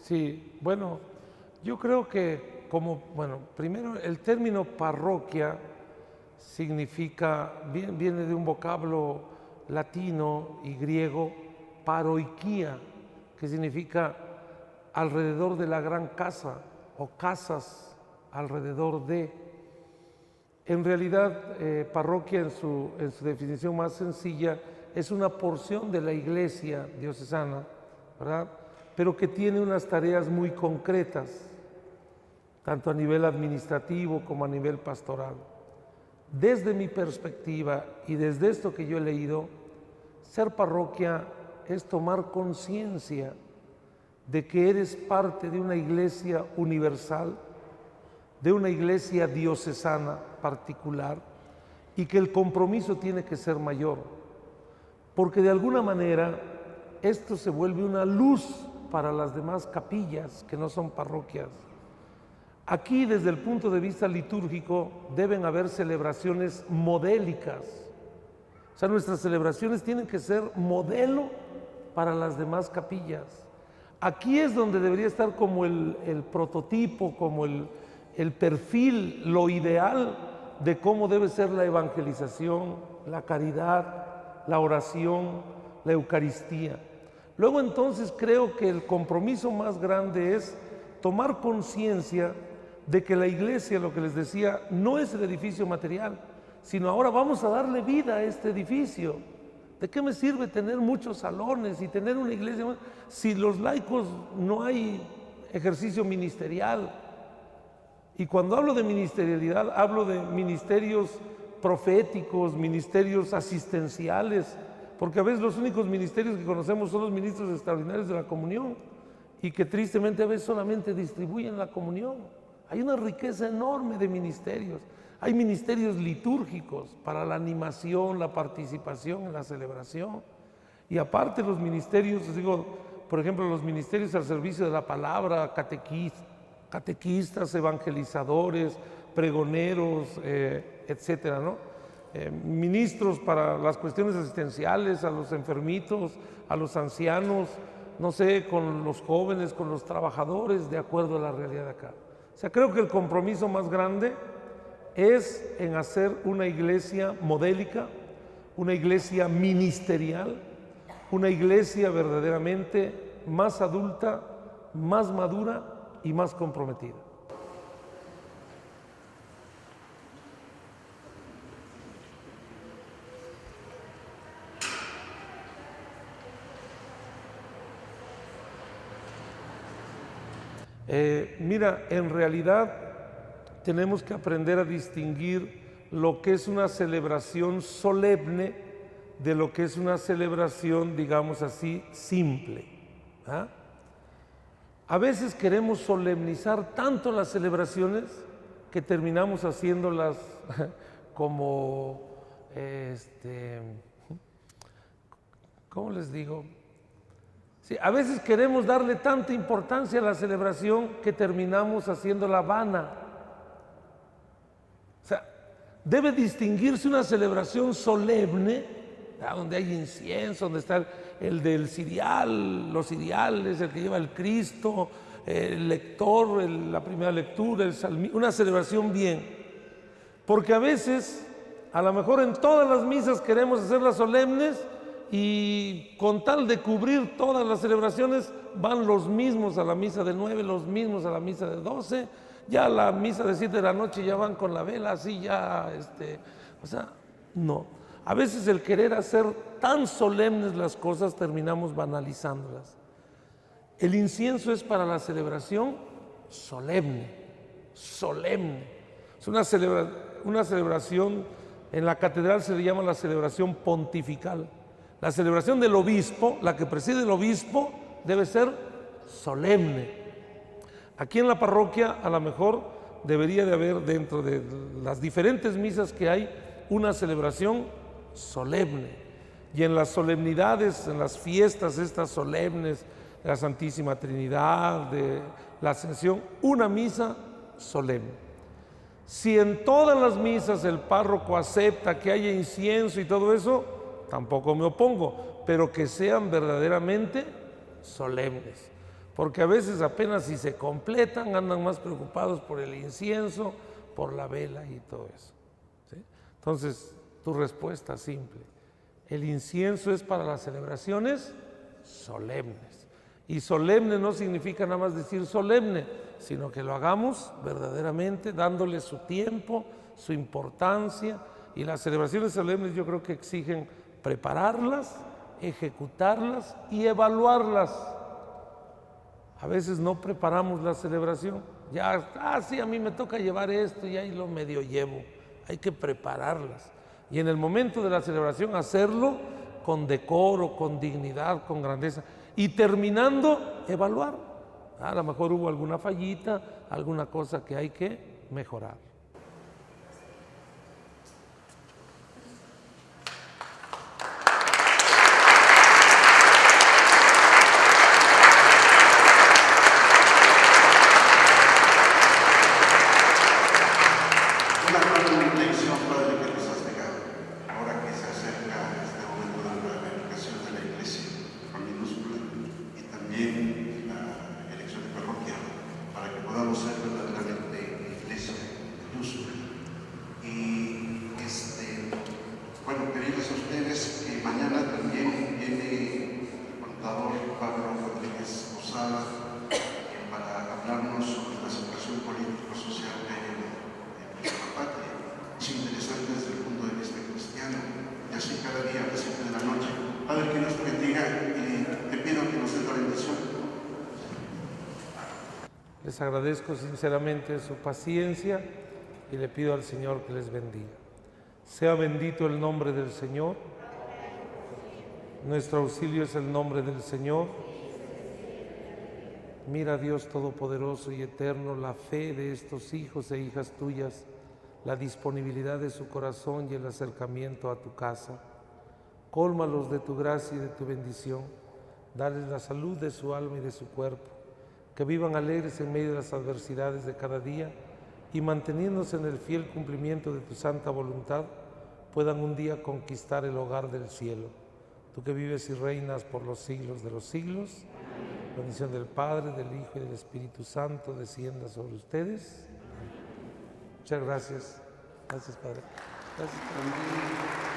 Sí, bueno, yo creo que primero el término parroquia viene de un vocablo latino y griego, paroikia, que significa alrededor de la gran casa o casas alrededor de. En realidad, parroquia en su definición más sencilla es una porción de la iglesia diocesana, ¿verdad? Pero que tiene unas tareas muy concretas, tanto a nivel administrativo como a nivel pastoral. Desde mi perspectiva y desde esto que yo he leído, ser parroquia es tomar conciencia de que eres parte de una iglesia universal, de una iglesia diocesana particular, y que el compromiso tiene que ser mayor, porque de alguna manera esto se vuelve una luz para las demás capillas que no son parroquias. Aquí, desde el punto de vista litúrgico, deben haber celebraciones modélicas. O sea, nuestras celebraciones tienen que ser modelo para las demás capillas. Aquí es donde debería estar como el prototipo, como el perfil, lo ideal de cómo debe ser la evangelización, la caridad, la oración, la Eucaristía. Luego entonces creo que el compromiso más grande es tomar conciencia de que la iglesia, lo que les decía, no es el edificio material, sino ahora vamos a darle vida a este edificio. ¿De qué me sirve tener muchos salones y tener una iglesia si los laicos no hay ejercicio ministerial? Y cuando hablo de ministerialidad, hablo de ministerios proféticos, ministerios asistenciales, porque a veces los únicos ministerios que conocemos son los ministros extraordinarios de la comunión y que tristemente a veces solamente distribuyen la comunión. Hay una riqueza enorme de ministerios. Hay ministerios litúrgicos para la animación, la participación en la celebración. Y aparte los ministerios, les digo, por ejemplo, los ministerios al servicio de la palabra, catequistas, evangelizadores, pregoneros, etcétera, ¿no? Ministros para las cuestiones asistenciales, a los enfermitos, a los ancianos, no sé, con los jóvenes, con los trabajadores, de acuerdo a la realidad de acá. O sea, creo que el compromiso más grande es en hacer una iglesia modélica, una iglesia ministerial, una iglesia verdaderamente más adulta, más madura y más comprometida. Mira, en realidad tenemos que aprender a distinguir lo que es una celebración solemne de lo que es una celebración, digamos así, simple. ¿Ah? A veces queremos solemnizar tanto las celebraciones que terminamos haciéndolas como, ¿cómo les digo? Sí, a veces queremos darle tanta importancia a la celebración que terminamos haciéndola vana. O sea, debe distinguirse una celebración solemne, donde hay incienso, donde está el del cirial, los ciriales, el que lleva el Cristo, el lector, la primera lectura, el salmista, una celebración bien. Porque a veces, a lo mejor en todas las misas queremos hacerlas solemnes y con tal de cubrir todas las celebraciones van los mismos a la misa de 9, los mismos a la misa de 12, ya a la misa de 7 de la noche ya van con la vela, así ya, o sea, no. A veces el querer hacer tan solemnes las cosas terminamos banalizándolas. El incienso es para la celebración solemne, solemne. Es una celebración, en la catedral se le llama la celebración pontifical. La celebración del obispo, la que preside el obispo, debe ser solemne. Aquí en la parroquia a lo mejor debería de haber dentro de las diferentes misas que hay una celebración solemne. Y en las solemnidades, en las fiestas estas solemnes, de la Santísima Trinidad, de la Ascensión, una misa solemne. Si en todas las misas el párroco acepta que haya incienso y todo eso, tampoco me opongo, pero que sean verdaderamente solemnes, porque a veces apenas si se completan andan más preocupados por el incienso, por la vela y todo eso, ¿sí? Entonces, tu respuesta simple, el incienso es para las celebraciones solemnes, y solemne no significa nada más decir solemne, sino que lo hagamos verdaderamente dándole su tiempo, su importancia, y las celebraciones solemnes yo creo que exigen prepararlas, ejecutarlas y evaluarlas. A veces no preparamos la celebración, ya, sí, a mí me toca llevar esto y ahí lo medio llevo. Hay que prepararlas y en el momento de la celebración hacerlo con decoro, con dignidad, con grandeza y terminando evaluar. A lo mejor hubo alguna fallita, alguna cosa que hay que mejorar. Ser verdaderamente iglesia. Les agradezco sinceramente su paciencia y le pido al Señor que les bendiga. Sea bendito el nombre del Señor. Nuestro auxilio es el nombre del Señor. Mira, Dios Todopoderoso y Eterno, la fe de estos hijos e hijas tuyas, la disponibilidad de su corazón y el acercamiento a tu casa. Cólmalos de tu gracia y de tu bendición. Dales la salud de su alma y de su cuerpo. Que vivan alegres en medio de las adversidades de cada día y manteniéndose en el fiel cumplimiento de tu santa voluntad, puedan un día conquistar el hogar del cielo. Tú que vives y reinas por los siglos de los siglos, la bendición del Padre, del Hijo y del Espíritu Santo descienda sobre ustedes. Muchas gracias. Gracias, Padre. Gracias, Padre.